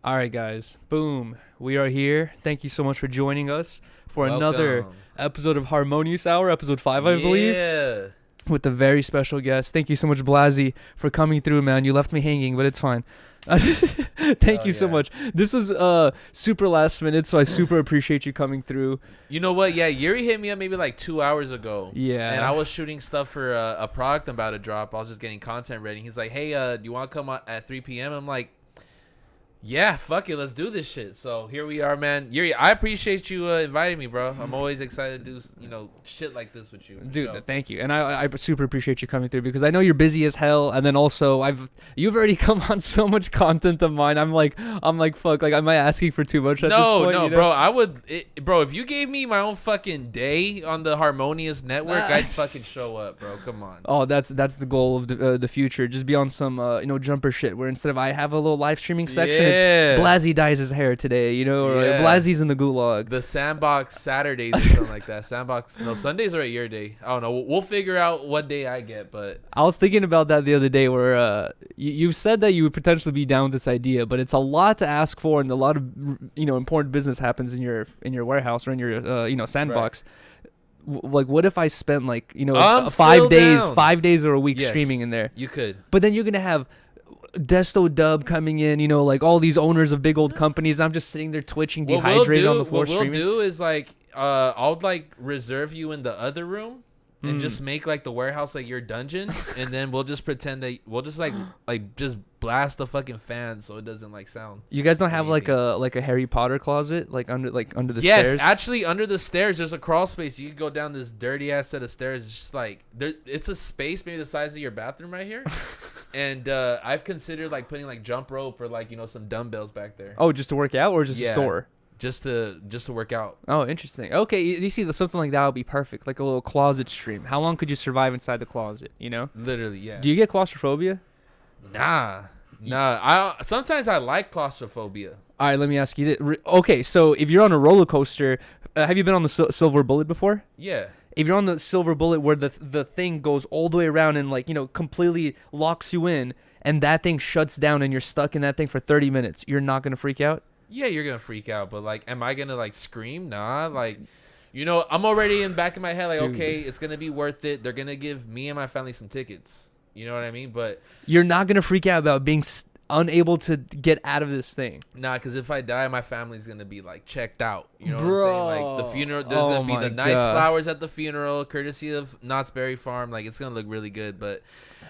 All right, guys. Boom. We are here. Thank you so much for joining us for another episode of Harmonious Hour, episode 5, I believe. Yeah. With a very special guest. Thank you so much, Blazzy, for coming through, man. You left me hanging, but it's fine. Thank you so much. This was super last minute, so I super appreciate you coming through. You know what? Yeah, Yuri hit me up maybe like 2 hours ago. Yeah. And I was shooting stuff for a product I'm about to drop. I was just getting content ready. He's like, hey, do you want to come at 3 p.m.? I'm like, yeah, fuck it. Let's do this shit. So here we are, man. Yuri, I appreciate you inviting me, bro. I'm always excited to do, shit like this with you. Dude, thank you. And I super appreciate you coming through because I know you're busy as hell. And then also you've already come on so much content of mine. I'm like, fuck. Like, am I asking for too much at this point? No, bro. If you gave me my own fucking day on the Harmonious Network, I'd fucking show up, bro. Come on. Oh, that's the goal of the future. Just be on some jumper shit where instead of I have a little live streaming section. Yeah. Blazzy dyes his hair today, or Blazzy's in the gulag. The Sandbox Saturdays or something like that. Sandbox, no, Sundays are at your day. I don't know. We'll figure out what day I get, but I was thinking about that the other day where you've said that you would potentially be down with this idea, but it's a lot to ask for and a lot of, important business happens in your warehouse or in your Sandbox. Right. Like, what if I spent 5 days or a week streaming in there? You could. But then you're going to have Desto Dub coming in, all these owners of big old companies. I'm just sitting there twitching, dehydrated on the floor streaming. What we'll do is I'll reserve you in the other room and just make the warehouse your dungeon, and then we'll just pretend that we'll just just blast the fucking fan so it doesn't sound. You guys don't have a Harry Potter closet under the stairs? Yes, actually under the stairs there's a crawl space. You can go down this dirty ass set of stairs. It's just it's a space maybe the size of your bathroom right here. And I've considered putting jump rope or some dumbbells back there. Oh, just to work out or just a store? Just to work out. Oh, interesting. Okay, you see, something like that would be perfect, like a little closet stream. How long could you survive inside the closet? Literally, yeah. Do you get claustrophobia? Nah. Sometimes I like claustrophobia. All right, let me ask you this. Okay, so if you're on a roller coaster, have you been on the Silver Bullet before? Yeah. If you're on the Silver Bullet where the thing goes all the way around and completely locks you in, and that thing shuts down and you're stuck in that thing for 30 minutes, you're not gonna freak out? Yeah, you're gonna freak out, but am I gonna scream? Nah, I'm already in back of my head okay, it's gonna be worth it. They're gonna give me and my family some tickets. You know what I mean? But you're not gonna freak out about being unable to get out of this thing. Nah, because if I die, my family's gonna be checked out. You know what I'm saying? The funeral, there's gonna be the nice flowers at the funeral, courtesy of Knott's Berry Farm. It's gonna look really good. But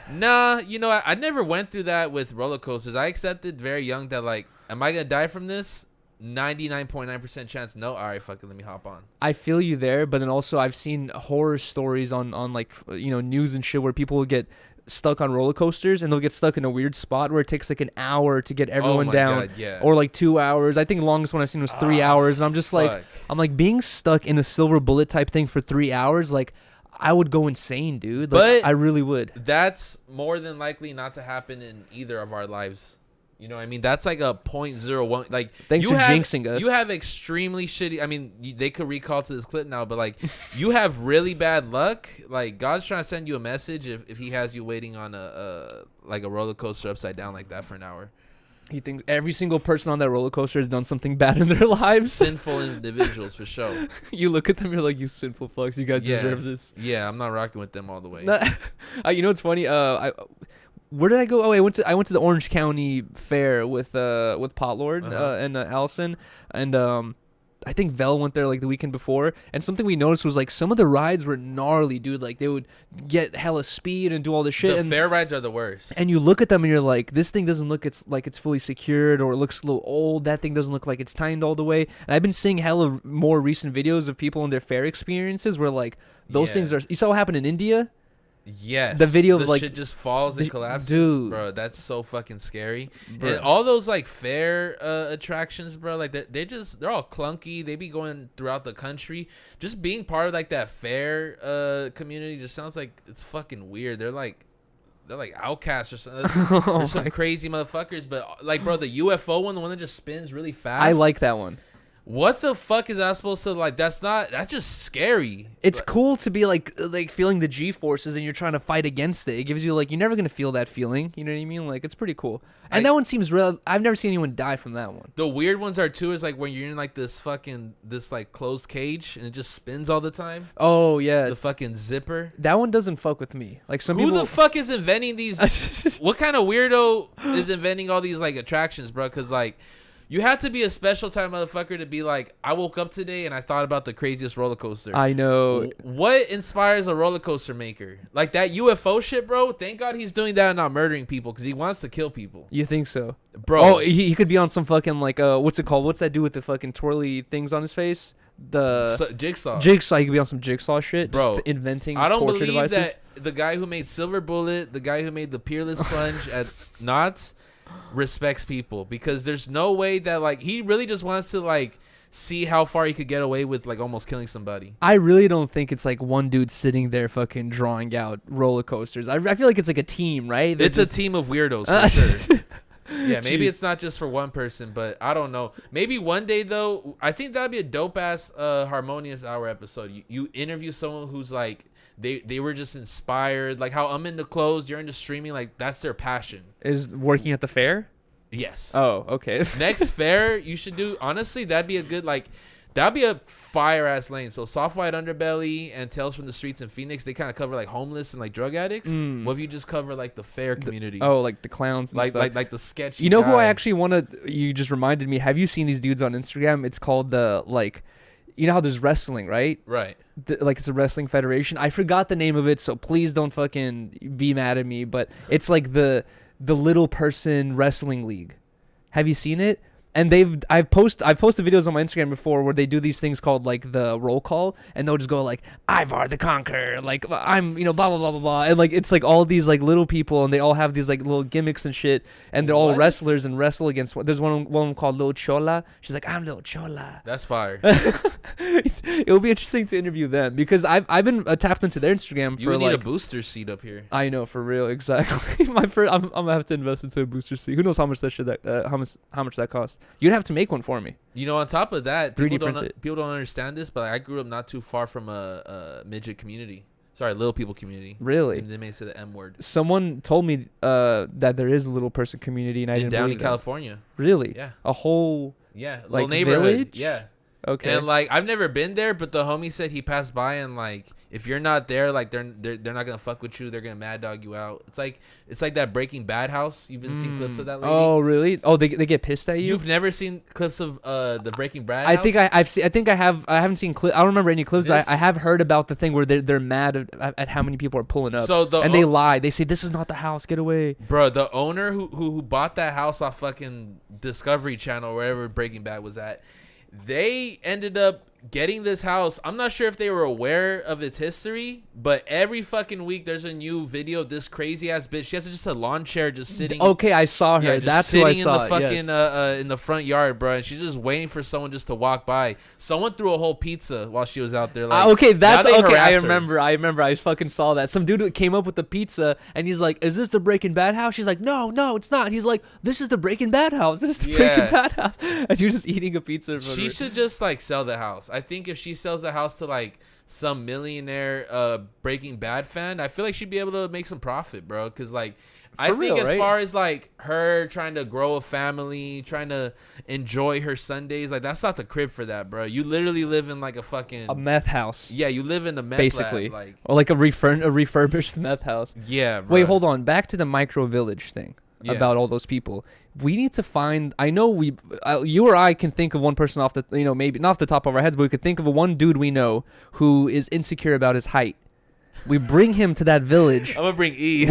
nah, I never went through that with roller coasters. I accepted very young that am I gonna die from this? 99.9% chance. No. All right, fuck it, let me hop on. I feel you there, but then also I've seen horror stories on news and shit where people will get stuck on roller coasters and they'll get stuck in a weird spot where it takes an hour to get everyone down. God, yeah. Or 2 hours. I think the longest one I've seen was 3 hours, and I'm just being stuck in a Silver Bullet type thing for 3 hours, I would go insane, dude. But I really would. That's more than likely not to happen in either of our lives. You know what I mean? That's a 0.01. Thanks for jinxing us. You have extremely shitty. I mean, they could recall to this clip now, but you have really bad luck. God's trying to send you a message if he has you waiting on a roller coaster upside down like that for an hour. He thinks every single person on that roller coaster has done something bad in their lives. Sinful individuals for sure. You look at them, you're like, you sinful fucks. You guys deserve this. Yeah, I'm not rocking with them all the way. What's funny? Where did I go? Oh, I went to the Orange County Fair with Potlord and Allison, and I think Vel went there the weekend before. And something we noticed was some of the rides were gnarly, dude. They would get hella speed and do all this shit. The fair rides are the worst. And you look at them and you're like, this thing doesn't look it's fully secured, or it looks a little old. That thing doesn't look like it's timed all the way. And I've been seeing hella more recent videos of people in their fair experiences where those things are. You saw what happened in India? Yes. The video of shit just falls and collapses. Dude. Bro, that's so fucking scary. Bro. And all those fair attractions, bro, they're all clunky. They be going throughout the country. Just being part of that fair community just sounds like it's fucking weird. They're outcasts or something. They're some crazy motherfuckers. But bro, the UFO one, the one that just spins really fast. I like that one. What the fuck is that supposed to like? That's just scary. It's cool to be like feeling the G forces and you're trying to fight against it. It gives you like you're never gonna feel that feeling. You know what I mean? Like it's pretty cool. And that one seems real. I've never seen anyone die from that one. The weird ones are too is like when you're in like this like closed cage and it just spins all the time. Oh yeah, the fucking zipper. That one doesn't fuck with me. Like some Who people. the fuck is inventing these? What kind of weirdo is inventing all these like attractions, bro? Because like. You have to be a special type motherfucker to be like, I woke up today and I thought about the craziest roller coaster. I know. What inspires a roller coaster maker? Like that UFO shit, bro? Thank God he's doing that and not murdering people because he wants to kill people. You think so? Bro. Oh, he could be on some fucking like, what's it called? What's that dude with the fucking twirly things on his face? Jigsaw. Jigsaw. He could be on some Jigsaw shit. Bro. Just inventing I don't torture believe devices. that the guy who made Silver Bullet, the guy who made the Peerless Plunge at Knott's, respects people because there's no way that like he really just wants to like see how far he could get away with like almost killing somebody. I really don't think it's like one dude sitting there fucking drawing out roller coasters. I feel like it's like a team, right? It's a team of weirdos for sure. Yeah, maybe it's not just for one person, but I don't know. Maybe one day though, I think that'd be a dope ass Harmonious Hour episode. You interview someone who's like they were just inspired, like how I'm into clothes, you're into streaming, like that's their passion. Is working at the fair? Yes. Oh, okay. Next fair you should do. Honestly, that'd be a good like. That'd be a fire ass lane. So Soft White Underbelly and Tales from the Streets in Phoenix, they kind of cover like homeless and like drug addicts. What if you just cover like the fair community? Like the clowns and stuff. Like the sketch. You know who I actually want to? You just reminded me. Have you seen these dudes on Instagram? It's called the like. You know how there's wrestling, right? Right. Like it's a wrestling federation. I forgot the name of it, so please don't fucking be mad at me. But it's like the little person wrestling league. Have you seen it? And I've posted videos on my Instagram before where they do these things called like the roll call, and they'll just go like Ivar the Conqueror, like I'm blah blah blah blah blah, and like it's like all these like little people, and they all have these like little gimmicks and shit, and they're all wrestlers and wrestle against. There's one called Little Chola. She's like I'm Little Chola. That's fire. It would be interesting to interview them because I've been tapped into their Instagram. You would need a booster seat up here. I know, for real, exactly. I'm gonna have to invest into a booster seat. Who knows how much how much that costs? You'd have to make one for me. You know, on top of that, 3D people don't understand this, but I grew up not too far from a midget community. Sorry, little people community. Really? And they may say the M word. Someone told me that there is a little person community, and I didn't believe down in California. Really? Yeah. A whole like little neighborhood. Village? Yeah. Okay. And like I've never been there, but the homie said he passed by and like if you're not there, like they're not gonna fuck with you. They're gonna mad dog you out. It's like that Breaking Bad house. You've been seeing clips of that lady. Oh really? Oh, they get pissed at you. You've never seen clips of the Breaking Bad I house? think I've seen. I think I have. I haven't seen clips. I don't remember any clips. I have heard about the thing where they're mad at how many people are pulling up. And they lie. They say this is not the house. Get away, bro. The owner who bought that house off fucking Discovery Channel, wherever Breaking Bad was at, they ended up getting this house. I'm not sure if they were aware of its history, but every fucking week there's a new video of this crazy ass bitch. She has just a lawn chair just sitting. Okay, I saw her. That's who I saw. Sitting in the fucking in the front yard, bro, and she's just waiting for someone just to walk by. Someone threw a whole pizza while she was out there. Like, okay, that's okay. I remember. I fucking saw that. Some dude came up with the pizza, and he's like, "Is this the Breaking Bad house?" She's like, "No, it's not." He's like, "This is the Breaking Bad house. This is the Breaking Bad house." And she was just eating a pizza. She should just like sell the house. I think if she sells the house to like some millionaire Breaking Bad fan, I feel like she'd be able to make some profit, bro. Because like I think as far as like her trying to grow a family, trying to enjoy her Sundays, like that's not the crib for that, bro. You literally live in like a meth house. Yeah, you live in a meth basically lab, like, or like a refurbished meth house. Yeah, bro. Wait, hold on. Back to the micro village thing. About all those people, we need to find. I know you or I can think of one person off the, maybe not off the top of our heads, but we could think of one dude we know who is insecure about his height. We bring him to that village. I'm gonna bring E.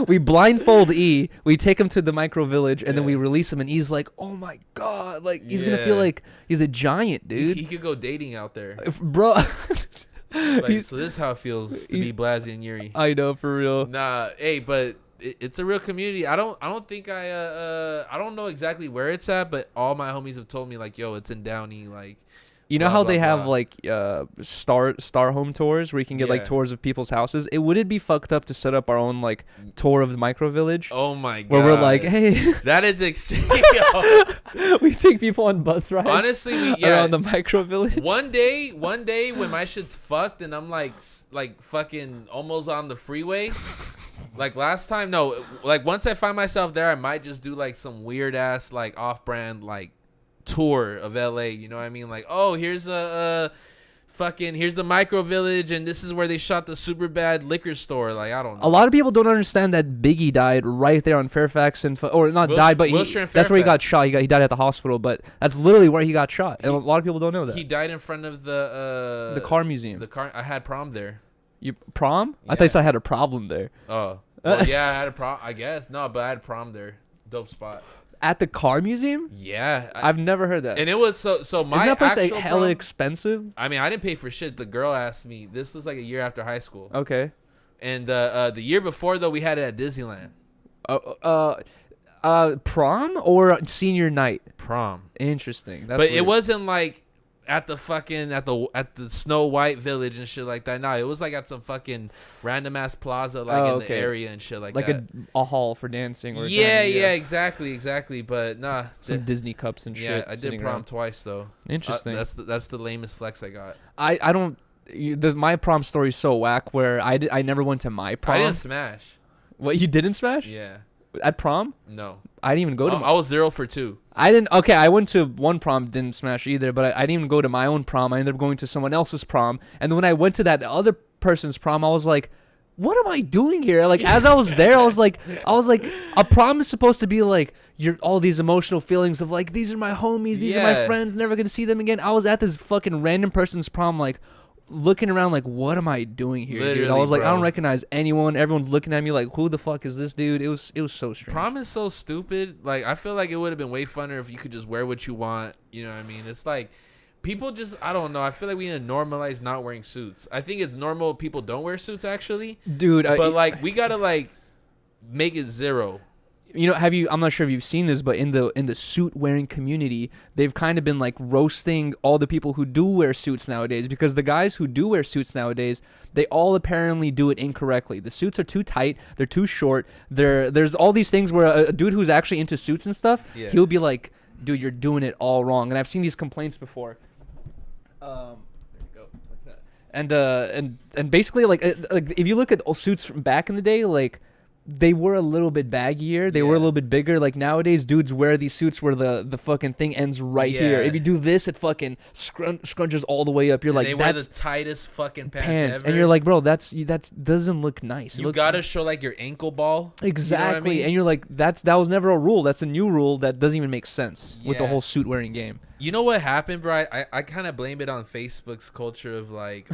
We blindfold E. We take him to the micro village, and then we release him, and E's like, "Oh my god!" Like he's gonna feel like he's a giant, dude. He could go dating out there, bro. Like, so this is how it feels to be Blazzy and Yuriy. I know, for real. Nah, hey, but it's a real community. I don't think I don't know exactly where it's at, but all my homies have told me like, yo, it's in Downey, like You know how they have like star home tours where you can get like tours of people's houses? Would it be fucked up to set up our own like tour of the micro village? Oh my god. Where we're like, hey, that is extreme. We take people on bus rides. Honestly, around the micro village. One day when my shit's fucked and I'm like fucking almost on the freeway. Like last time, no. Like once I find myself there, I might just do like some weird ass like off-brand like tour of LA. You know what I mean? Like, oh, here's here's the micro village, and this is where they shot the super bad liquor store. Like, I don't know. A lot of people don't understand that Biggie died right there on Fairfax or not died, but that's where he got shot. He died at the hospital, but that's literally where he got shot, and a lot of people don't know that. He died in front of the car museum. I had prom there. You prom? Yeah. I thought you said I had a problem there. Oh, well, yeah, I had a prom. I guess no, but I had prom there. Dope spot. At the car museum? Yeah, I've never heard that. And it was so my. Isn't that place like hella expensive? I mean, I didn't pay for shit. The girl asked me. This was like a year after high school. Okay. And the year before though, we had it at Disneyland. Prom or senior night? Prom. Interesting. But weird. It wasn't like at the fucking at the Snow White Village and shit like that. No, it was like at some fucking random ass plaza like in the area and shit like that. Like a hall for dancing. Or exactly. But nah, some Disney cups and shit. Yeah, I did prom twice though. Interesting. That's the lamest flex I got. I don't. My prom story is so whack. Where I never went to my prom. I didn't smash. What, you didn't smash? Yeah. At prom? No. I didn't even go to. I was 0 for 2. I didn't. Okay, I went to one prom, didn't smash either. But I didn't even go to my own prom. I ended up going to someone else's prom. And then when I went to that other person's prom, I was like, "What am I doing here?" Like as I was there, I was like, a prom is supposed to be like all these emotional feelings of like, these are my homies, these are my friends, never gonna see them again. I was at this fucking random person's prom, like, looking around like, what am I doing here, dude? I was like, bro, I don't recognize anyone. Everyone's looking at me like, who the fuck is this dude? It was so strange. Prom is so stupid. Like, I feel like it would have been way funner if you could just wear what you want. You know what I mean? It's like people just, I don't know. I feel like we need to normalize not wearing suits. I think it's normal people don't wear suits actually, dude. But like we gotta like make it 0. You know, I'm not sure if you've seen this, but in the suit wearing community, they've kind of been like roasting all the people who do wear suits nowadays, because the guys who do wear suits nowadays, they all apparently do it incorrectly. The suits are too tight, they're too short. There's all these things where a dude who's actually into suits and stuff, he'll be like, dude, you're doing it all wrong. And I've seen these complaints before. There you go, like that. And basically like if you look at suits from back in the day, like, they were a little bit baggier. They were a little bit bigger. Like nowadays, dudes wear these suits where the fucking thing ends right here. If you do this, it fucking scrunches all the way up. You're like, they wear the tightest fucking pants ever. And you're like, bro, that doesn't look nice. You gotta show like your ankle ball. Exactly. You know what I mean? And you're like, that was never a rule. That's a new rule that doesn't even make sense with the whole suit wearing game. You know what happened, bro? I kind of blame it on Facebook's culture of like,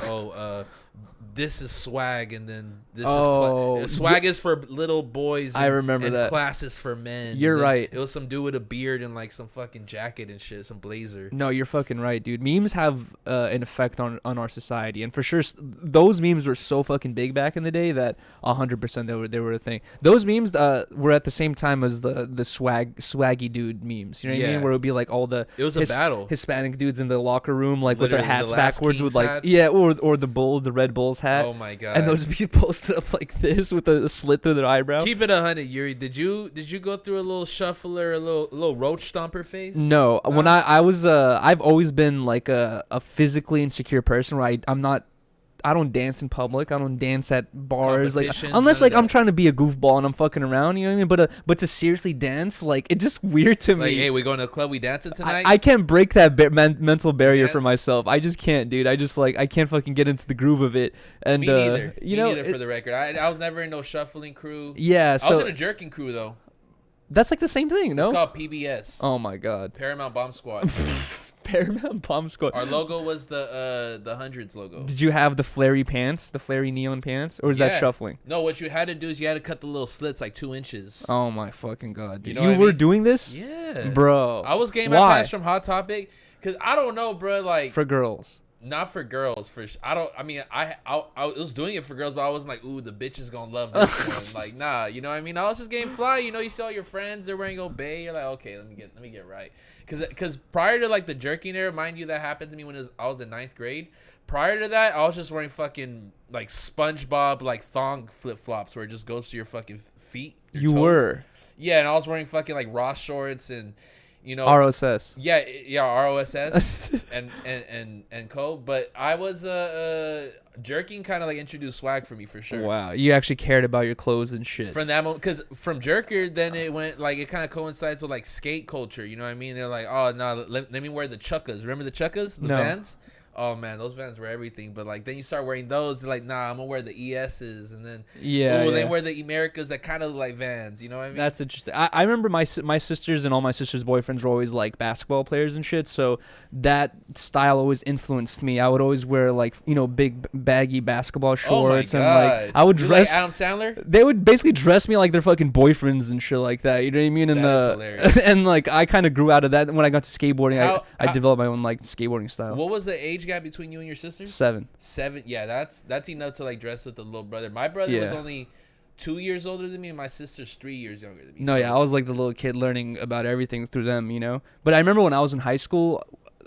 this is swag, and then this is swag is for little boys. And, I remember that. Class is for men. You're right. It was some dude with a beard and like some fucking jacket and shit, some blazer. No, you're fucking right, dude. Memes have an effect on our society, and for sure, those memes were so fucking big back in the day that 100% they were a thing. Those memes were at the same time as the swaggy dude memes. You know what I mean? Where it would be like all the battle. Hispanic dudes in the locker room, like literally with their hats backwards, with like hats. or the Red Bulls hat. Oh my god! And they'll just be posted up like this with a slit through their eyebrow. Keep it 100, Yuri. Did you go through a little shuffler, a little roach stomper phase? No, when I was I've always been like a physically insecure person where I don't dance in public. I don't dance at bars, like unless like I'm trying to be a goofball and I'm fucking around. You know what I mean? But to seriously dance, like it's just weird to me. Like, hey, we going to a club? We dancing tonight? I can't break that mental barrier for myself. I just can't, dude. I just like I can't fucking get into the groove of it. And me neither. Me neither. For the record, I was never in no shuffling crew. Yeah, I was in a jerking crew though. That's like the same thing, no? It's called PBS. Oh my god. Paramount Bomb Squad. Paramount Bomb Squad. Our logo was the hundreds logo. Did you have the flary pants, the flary neon pants, or was that shuffling? No, what you had to do is you had to cut the little slits like 2 inches. Oh my fucking god, dude! You know you were doing this? Yeah, bro. I was getting my pants from Hot Topic because I don't know, bro. Like for girls. not for girls. I was doing it for girls, but I wasn't like, ooh, the bitch is gonna love this one. Like, nah, you know what I mean? I was just getting fly. You know, you see all your friends, they're wearing Obey. You're like, okay, let me get right. Cause prior to like the jerking era, mind you, that happened to me when I was in 9th grade. Prior to that, I was just wearing fucking like SpongeBob like thong flip flops where it just goes to your fucking feet. You toes. Were. Yeah, and I was wearing fucking like Ross shorts and, you know, ROSS. Yeah, ROSS and co. But I was jerking kind of like introduced swag for me for sure. Wow, you actually cared about your clothes and shit. From that moment, because from jerker, then it went like it kind of coincides with like skate culture. You know what I mean? They're like, oh no, let me wear the chukkas. Remember the chukkas, the Vans? Oh man, those Vans were everything. But like then you start wearing those, like nah, I'm gonna wear the ESs, and then they wear the Americas that kind of look like Vans. You know what I mean? That's interesting. I remember my sisters and all my sisters' boyfriends were always like basketball players and shit. So that style always influenced me. I would always wear like, you know, big baggy basketball shorts, and like I would dress like Adam Sandler. They would basically dress me like their fucking boyfriends and shit like that. You know what I mean? And that is hilarious. And like I kind of grew out of that when I got to skateboarding. I developed my own like skateboarding style. What was the age gap between you and your sister? 7. Yeah, that's enough to like dress with the little brother. My brother was only 2 years older than me, and my sister's 3 years younger than me. No, I was like the little kid learning about everything through them, you know. But I remember when I was in high school,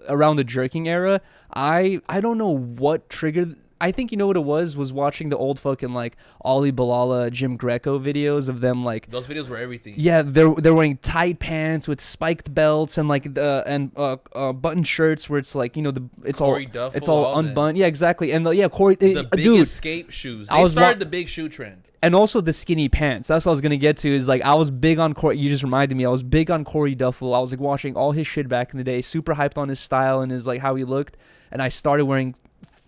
around the jerking era, I don't know what triggered. I think you know what it was watching the old fucking like Ollie Bilala, Jim Greco videos of them like. Those videos were everything. Yeah, they're wearing tight pants with spiked belts and like button shirts where it's like, you know, it's all unbuttoned. Yeah, exactly. And Corey, the big escape shoes. They started the big shoe trend. And also the skinny pants. That's what I was gonna get to. Is like I was big on Corey. You just reminded me. I was big on Corey Duffel. I was like watching all his shit back in the day. Super hyped on his style and his like how he looked. And I started wearing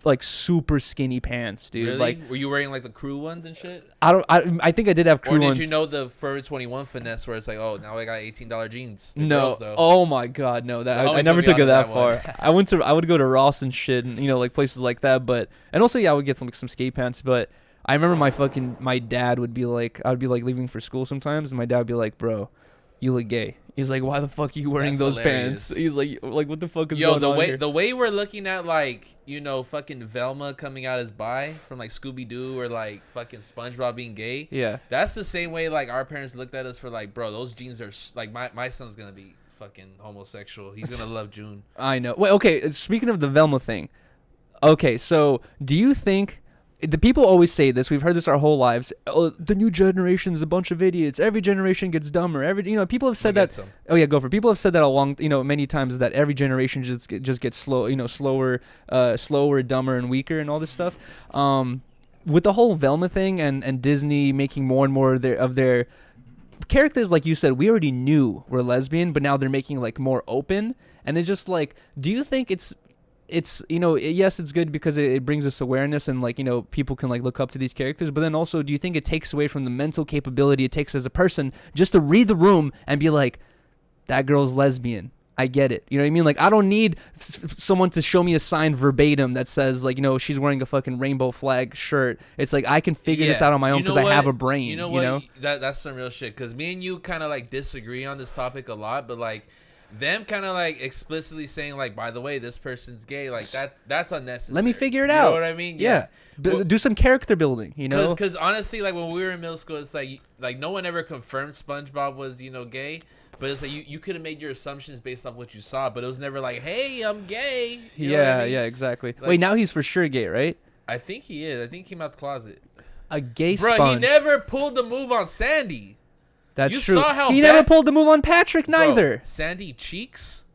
like super skinny pants, dude. Really? Like, were you wearing like the crew ones and shit? I think I did have crew ones. Or did you know the Forever 21 finesse where it's like, oh, now I got $18 jeans? No. Girls, oh my god, no. That I never took it that far. I would go to Ross and shit, and you know, like places like that. But and also I would get some skate pants. But I remember my dad would be like, I would be like leaving for school sometimes, and my dad would be like, bro, you look gay. He's like, why the fuck are you wearing those pants? He's like what the fuck is going on here? The way we're looking at like, you know, fucking Velma coming out as bi from like Scooby Doo or like fucking SpongeBob being gay. Yeah, that's the same way like our parents looked at us for like, bro, those jeans are like my son's gonna be fucking homosexual. He's gonna love June. I know. Wait, okay. Speaking of the Velma thing, okay, so do you think? The people always say this. We've heard this our whole lives. Oh, the new generation's a bunch of idiots. Every generation gets dumber. People have said that. Oh yeah, go for it. People have said that along, many times that every generation just gets slower, dumber, and weaker, and all this stuff. With the whole Velma thing and Disney making more and more of their characters, like you said, we already knew were lesbian, but now they're making like more open. And it's just like, do you think it's yes, it's good because it brings us awareness and like, people can like look up to these characters, but then also do you think it takes away from the mental capability it takes as a person just to read the room and be like, that girl's lesbian, I get it, you know what I mean? Like I don't need someone to show me a sign verbatim that says like, she's wearing a fucking rainbow flag shirt. It's like I can figure this out on my own because I have a brain. You know what? That's some real shit, because me and you kind of like disagree on this topic a lot, but like them kind of like explicitly saying like, by the way, this person's gay, like that's unnecessary. Let me figure it out. You know what I mean? Yeah. Do some character building, Because honestly, like when we were in middle school, it's like no one ever confirmed SpongeBob was, gay. But it's like you could have made your assumptions based off what you saw, but it was never like, hey, I'm gay. You know what I mean? Yeah, exactly. Like, wait, now he's for sure gay, right? I think he is. I think he came out the closet. A gay sponge. Bro, he never pulled the move on Sandy. That's you true. Saw how he never pulled the move on Patrick neither. Bro, Sandy cheeks?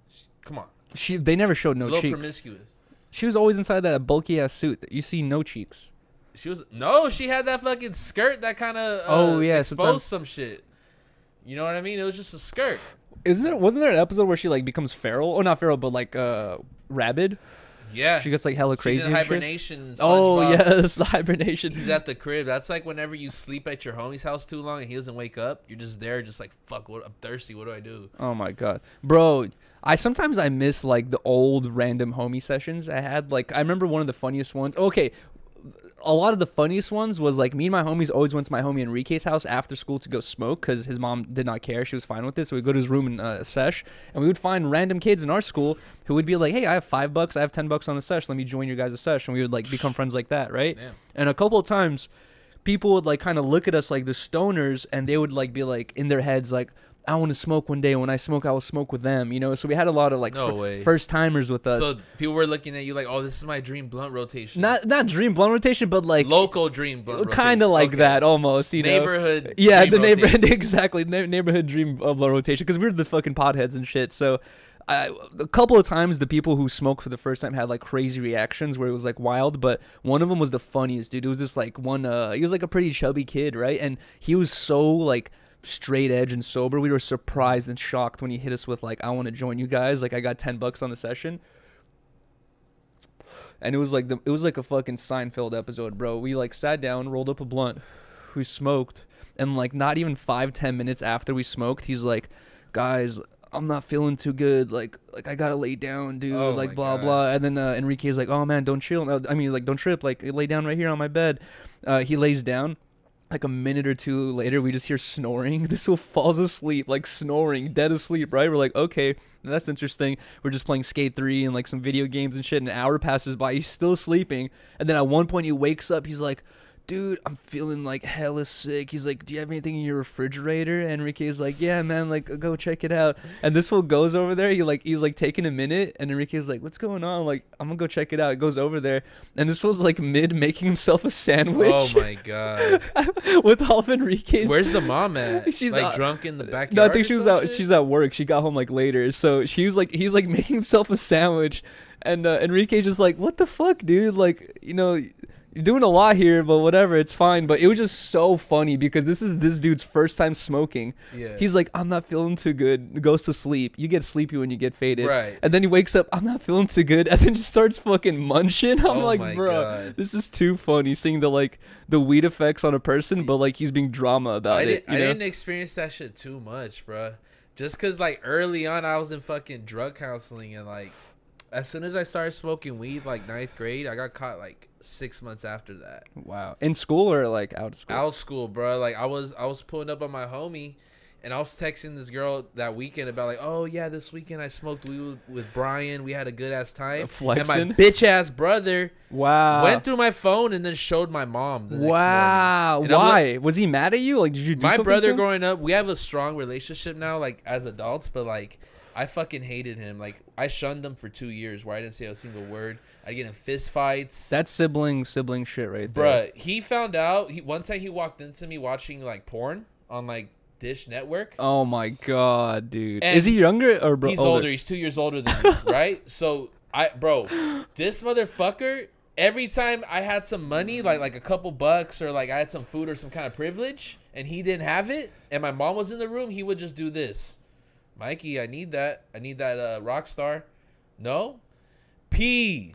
Come on. They never showed no cheeks. A little promiscuous. She was always inside that bulky ass suit. You see no cheeks. She had that fucking skirt that kind of exposed some shit. You know what I mean? It was just a skirt. Wasn't there an episode where she like becomes feral? Oh, not feral, but like rabid. Yeah, she gets like hella crazy. She's in hibernation. Oh yes, the hibernation. He's at the crib. That's like whenever you sleep at your homie's house too long and he doesn't wake up, you're just there, just like fuck. I'm thirsty. What do I do? Oh my god, bro. I sometimes miss like the old random homie sessions I had. Like I remember one of the funniest ones. Okay, a lot of the funniest ones was like me and my homies always went to my homie Enrique's house after school to go smoke because his mom did not care. She was fine with it. So we'd go to his room and sesh, and we would find random kids in our school who would be like, hey, I have $5, I have $10 on the sesh. Let me join your guys' sesh. And we would like become friends like that, right? Damn. And a couple of times people would like kind of look at us like the stoners, and they would like be like in their heads like, I want to smoke one day. When I smoke, I will smoke with them, you know? So we had a lot of like first timers with us. So people were looking at you like, oh, this is my dream blunt rotation. Not dream blunt rotation, but like local dream blunt rotation. Kind of like that almost, you know? Neighborhood. Yeah, the neighborhood, exactly. Neighborhood dream blunt rotation, because we were the fucking potheads and shit. So a couple of times the people who smoked for the first time had like crazy reactions where it was like wild, but one of them was the funniest, dude. It was this like one, he was like a pretty chubby kid, right? And he was so like straight edge and sober. We were surprised and shocked when he hit us with like, I want to join you guys, like I got $10 on the session. And it was like a fucking Seinfeld episode, bro. We like sat down, rolled up a blunt, we smoked, and like not even 5-10 minutes after we smoked, he's like, guys, I'm not feeling too good, like I gotta lay down, dude, like blah blah. And then Enrique's like, oh man, don't chill, I mean like don't trip, like lay down right here on my bed. He lays down. Like a minute or two later, we just hear snoring. This fool falls asleep, like snoring, dead asleep, right? We're like, okay, that's interesting. We're just playing Skate 3 and like some video games and shit. An hour passes by, he's still sleeping. And then at one point he wakes up, he's like, dude, I'm feeling like hella sick. He's like, do you have anything in your refrigerator? And Enrique's like, yeah, man, like go check it out. And this fool goes over there. He's like taking a minute, and Enrique's like, what's going on? Like, I'm gonna go check it out. It goes over there, and this fool's like mid making himself a sandwich. Oh my god! With all of Enrique's. Where's the mom at? She's like drunk in the backyard. No, I think she was out. Shit? She's at work. She got home like later, so he's like making himself a sandwich, and Enrique just like, what the fuck, dude? Like, you know, you're doing a lot here, but whatever, it's fine. But it was just so funny because this is this dude's first time smoking. Yeah. He's like, I'm not feeling too good. Goes to sleep. You get sleepy when you get faded. Right. And then he wakes up, I'm not feeling too good. And then just starts fucking munching. I'm like, bro, this is too funny. Seeing the weed effects on a person, but like he's being drama about it. I didn't experience that shit too much, bro. Just because like early on I was in fucking drug counseling, and like as soon as I started smoking weed, like 9th grade, I got caught like 6 months after that. Wow. In school or like out of school? Out of school, bro. Like I was pulling up on my homie, and I was texting this girl that weekend about like, oh yeah, this weekend I smoked weed with Brian. We had a good ass time. Flexing? And my bitch ass brother went through my phone and then showed my mom the next morning. Why? Was he mad at you? Like, did you do my something brother to him? Growing up, we have a strong relationship now, like as adults, but like I fucking hated him. Like I shunned him for 2 years where I didn't say a single word. I get in fist fights. That's sibling shit right there. Bruh, he found out. One time he walked into me watching like porn on like Dish Network. Oh my god, dude. And is he younger or bro? He's older. He's 2 years older than me, right? So this motherfucker, every time I had some money, like a couple bucks, or like I had some food or some kind of privilege, and he didn't have it, and my mom was in the room, he would just do this. Mikey, I need that Rockstar. No? P.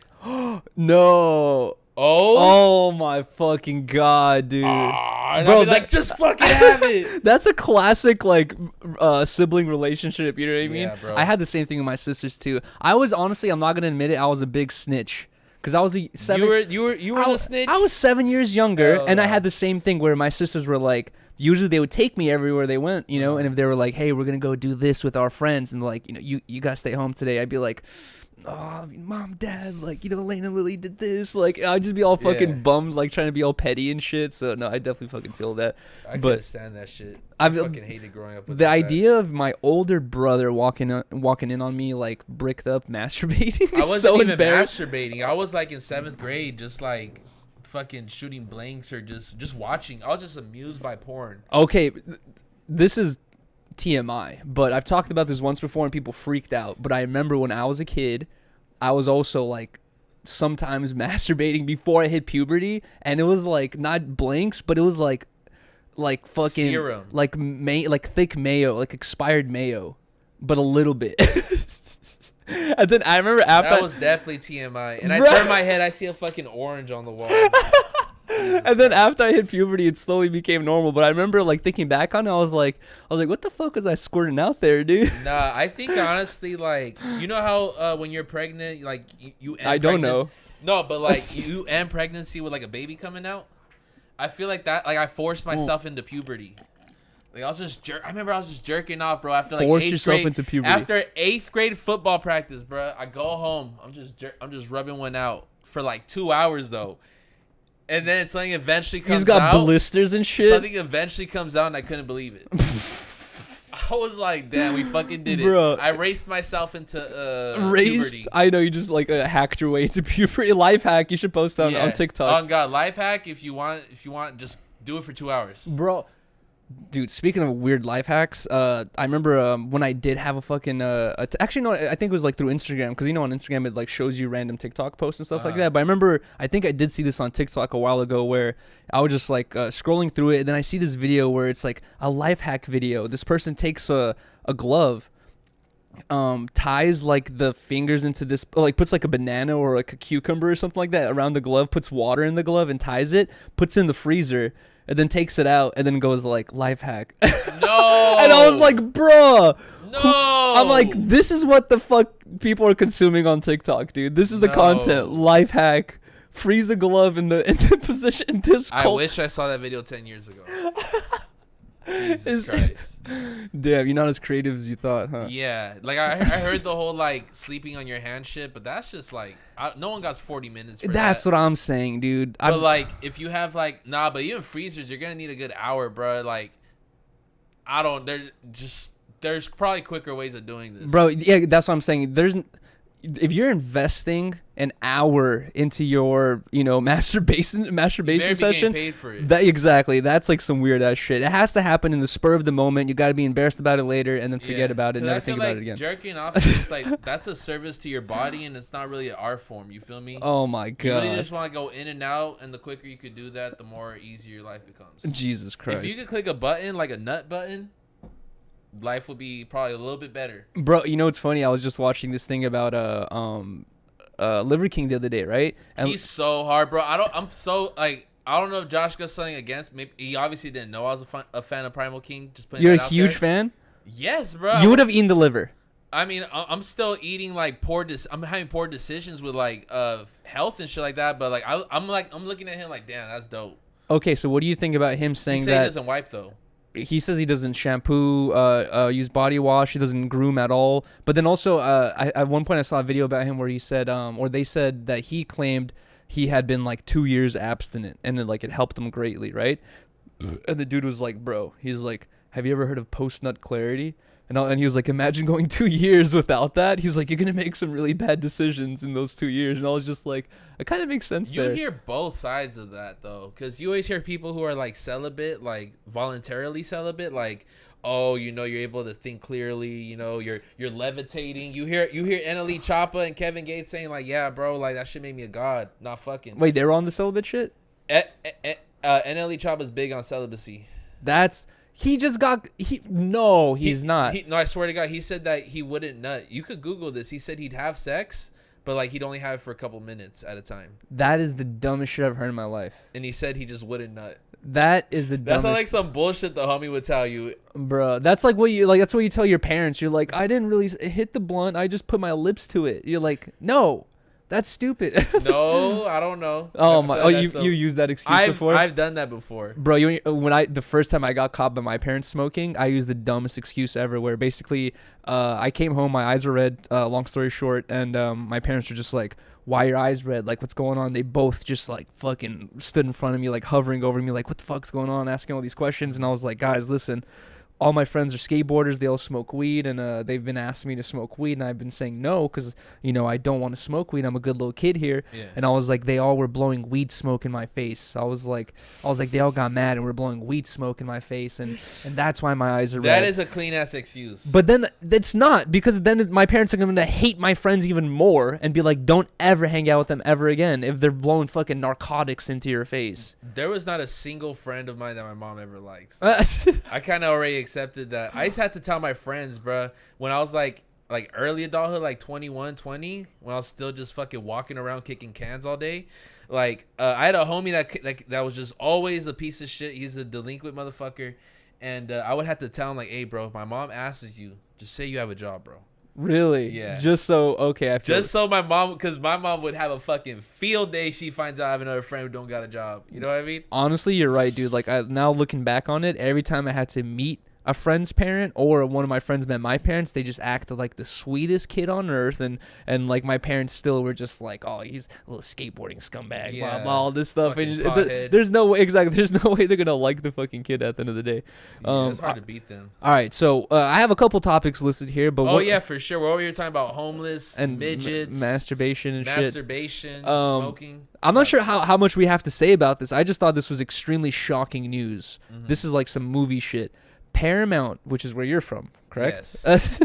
No. Oh my fucking god, dude. Bro, like, just fucking have it. That's a classic like sibling relationship, you know what I mean? Yeah, bro. I had the same thing with my sisters too. I was honestly, I'm not gonna admit it, I was a big snitch. Cause I was You were the snitch? I was 7 years younger, and I had the same thing where my sisters were like, usually they would take me everywhere they went, you know, and if they were like, hey, we're gonna go do this with our friends, and like, you know, you gotta stay home today, I'd be like, oh, mom, dad, like, you know, Lane and Lily did this, like, I'd just be all fucking bummed, like trying to be all petty and shit. So no, I definitely fucking feel that. I couldn't stand that shit. I fucking hated growing up with the idea of my older brother walking in on me like bricked up masturbating. I wasn't so even masturbating. I was like in 7th grade, just like fucking shooting blanks or just watching. I was just amused by porn. Okay, this is TMI, but I've talked about this once before and people freaked out. But I remember when I was a kid, I was also like sometimes masturbating before I hit puberty, and it was like not blanks, but it was like fucking serum, like thick mayo, like expired mayo, but a little bit. And then I remember after that was definitely TMI, and I turn my head, I see a fucking orange on the wall. And then after I hit puberty, it slowly became normal. But I remember like thinking back on it, I was like, what the fuck was I squirting out there, dude? Nah, I think honestly, like, you know how when you're pregnant, like you end I don't know. No, but like you and pregnancy with like a baby coming out. I feel like that. Like I forced myself into puberty. Like I was just I remember I was just jerking off, bro. After like Forced yourself into puberty. After 8th grade football practice, bro. I go home. I'm just rubbing one out for like 2 hours though. And then something eventually comes out. He's got blisters and shit. Something eventually comes out, and I couldn't believe it. I was like, damn, we fucking did it. Bro. I raced myself into puberty. I know, you just like hacked your way to puberty. Life hack. You should post that on TikTok. Oh, God. Life hack, if you want, just do it for 2 hours. Bro. Dude, speaking of weird life hacks, I remember when I did have a fucking actually no, I think it was like through Instagram, because you know on Instagram it like shows you random TikTok posts and stuff like that. But I remember I think I did see this on TikTok a while ago where I was just like scrolling through it, and then I see this video where it's like a life hack video. This person takes a glove, ties like the fingers into this, like puts like a banana or like a cucumber or something like that around the glove, puts water in the glove and ties it, puts it in the freezer, and then takes it out and then goes like life hack. No. And I was like, bruh. No. I'm like, this is what the fuck people are consuming on TikTok, dude. This is the content. Life hack. Freeze a glove in the position in this. I wish I saw that video 10 years ago. Jesus Christ. Damn, you're not as creative as you thought, huh? Yeah, like I heard the whole like sleeping on your hand shit, but that's just like no one got 40 minutes for That's that. what I'm saying, dude. But like if you have like but even freezers, you're gonna need a good hour, bro. Like there's probably quicker ways of doing this, bro. Yeah, that's what I'm saying. If you're investing an hour into your, masturbation session, paid for it. Exactly. That's like some weird ass shit. It has to happen in the spur of the moment. You got to be embarrassed about it later and then forget about it and never think about it again. Jerking off is just like that's a service to your body, and it's not really an art form. You feel me? Oh my god. You really just want to go in and out, and the quicker you could do that, the more easier your life becomes. Jesus Christ. If you could click a button like a nut button, life would be probably a little bit better. Bro, you know what's funny? I was just watching this thing about Liver King the other day, right? And he's so hard, bro. I don't know if Josh got something against. Maybe he obviously didn't know I was a fan of Primal King. Just putting you're that a out huge there. fan? Yes, bro. You would have eaten the liver. I mean, I'm still eating like I'm having poor decisions with like health and shit like that. But like I'm looking at him like, damn, that's dope. Okay, so what do you think about him saying he doesn't wipe though? He says he doesn't shampoo, use body wash. He doesn't groom at all. But then also, at one point I saw a video about him where he said, or they said that he claimed he had been like 2 years abstinent, and it helped him greatly, right? And the dude was like, bro, he's like, have you ever heard of post-nut clarity? And he was like, imagine going 2 years without that. He's like, you're going to make some really bad decisions in those 2 years. And I was just like, it kind of makes sense there. You hear both sides of that, though. Because you always hear people who are, like, celibate, like, voluntarily celibate. Like, oh, you're able to think clearly. You're levitating. You hear NLE Choppa and Kevin Gates saying, like, yeah, bro, like, that shit made me a god. Not fucking. Wait, they were on the celibate shit? NLE Choppa's big on celibacy. He's not. No, I swear to God, he said that he wouldn't nut. You could Google this. He said he'd have sex, but like he'd only have it for a couple minutes at a time. That is the dumbest shit I've heard in my life. And he said he just wouldn't nut. That is the dumbest. That's not like some bullshit the homie would tell you. Bro, that's like that's what you tell your parents. You're like, I didn't really hit the blunt. I just put my lips to it. You're like, no. That's stupid. No, I don't know. Oh my! Oh, you used that excuse before? I've done that before, bro. The first time I got caught by my parents smoking, I used the dumbest excuse ever. Where basically, I came home, my eyes were red. Long story short, and my parents were just like, "Why are your eyes red? Like, what's going on?" They both just like fucking stood in front of me, like hovering over me, like, "What the fuck's going on?" Asking all these questions, and I was like, "Guys, listen." All my friends are skateboarders. They all smoke weed, and they've been asking me to smoke weed, and I've been saying no because, I don't want to smoke weed. I'm a good little kid here. Yeah. And I was like, they all were blowing weed smoke in my face. I was like, they all got mad and were blowing weed smoke in my face, and that's why my eyes are red. That is a clean-ass excuse. But then it's not, because then my parents are going to hate my friends even more and be like, don't ever hang out with them ever again if they're blowing fucking narcotics into your face. There was not a single friend of mine that my mom ever liked. I kind of already accepted that. I just had to tell my friends, bro, when I was like early adulthood, like 21, 20, when I was still just fucking walking around kicking cans all day. Like, I had a homie that was just always a piece of shit. He's a delinquent motherfucker. And I would have to tell him, like, hey, bro, if my mom asks you, just say you have a job, bro. Really? Yeah. Just so I feel just so my mom, because my mom would have a fucking field day. She finds out I have another friend who don't got a job. You know what I mean? Honestly, you're right, dude. Like now looking back on it, every time I had to meet a friend's parent or one of my friends met my parents, they just acted like the sweetest kid on earth, and like my parents still were just like, oh, he's a little skateboarding scumbag, blah blah, all this stuff. And there's no way, there's no way they're gonna like the fucking kid at the end of the day. It's hard to beat them. All right, so I have a couple topics listed here, but yeah, for sure. We're over here talking about homeless and midgets, masturbation and shit, smoking. I'm not sure how much we have to say about this. I just thought this was extremely shocking news. This is like some movie shit. Paramount, which is where you're from, correct? Yes.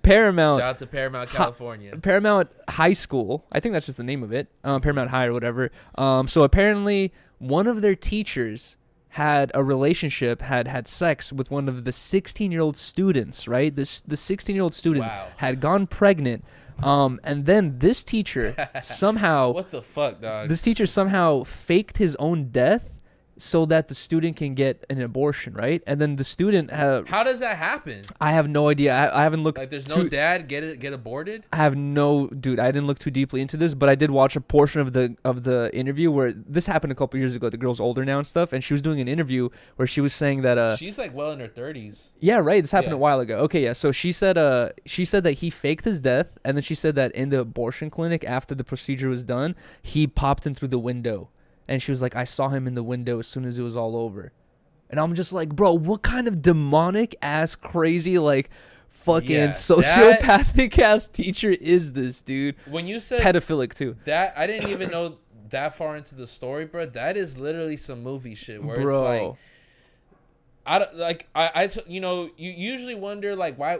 Paramount. Shout out to Paramount, California. Paramount High School. I think that's just the name of it. Paramount High or whatever. So apparently one of their teachers had a relationship, had sex with one of the 16-year-old students, right? The 16-year-old student had gone pregnant. And then this teacher somehow... What the fuck, dog? This teacher somehow faked his own death so that the student can get an abortion, right? And then the student how does that happen? I have no idea. I haven't looked. Like, there's no dad get aborted. I have no, dude. I didn't look too deeply into this, but I did watch a portion of the interview where this happened a couple years ago. The girl's older now and stuff, and she was doing an interview where she was saying that she's like well in her 30s. Yeah, right. This happened a while ago. Okay, yeah. So she said that he faked his death, and then she said that in the abortion clinic after the procedure was done, he popped in through the window. And she was like, I saw him in the window as soon as it was all over. And I'm just like, bro, what kind of demonic ass crazy like fucking sociopathic ass teacher is this, dude? When you said pedophilic too. That I didn't even know that far into the story, bro. That is literally some movie shit where it's like you usually wonder like why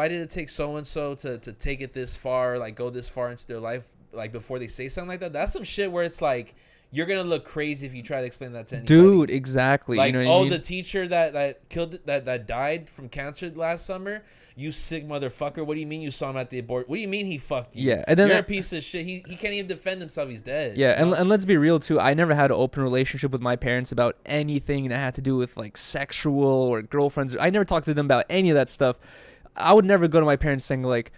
did it take so and so to take it this far, like go this far into their life, like before they say something like that. That's some shit where it's like, you're gonna look crazy if you try to explain that to anybody. Dude, exactly. Like, you know what I mean? The teacher that died from cancer last summer. You sick motherfucker. What do you mean you saw him at the abort? What do you mean he fucked you? Yeah, and then you're a piece of shit. He can't even defend himself. He's dead. Yeah, and let's be real too. I never had an open relationship with my parents about anything that had to do with like sexual or girlfriends. I never talked to them about any of that stuff. I would never go to my parents saying like,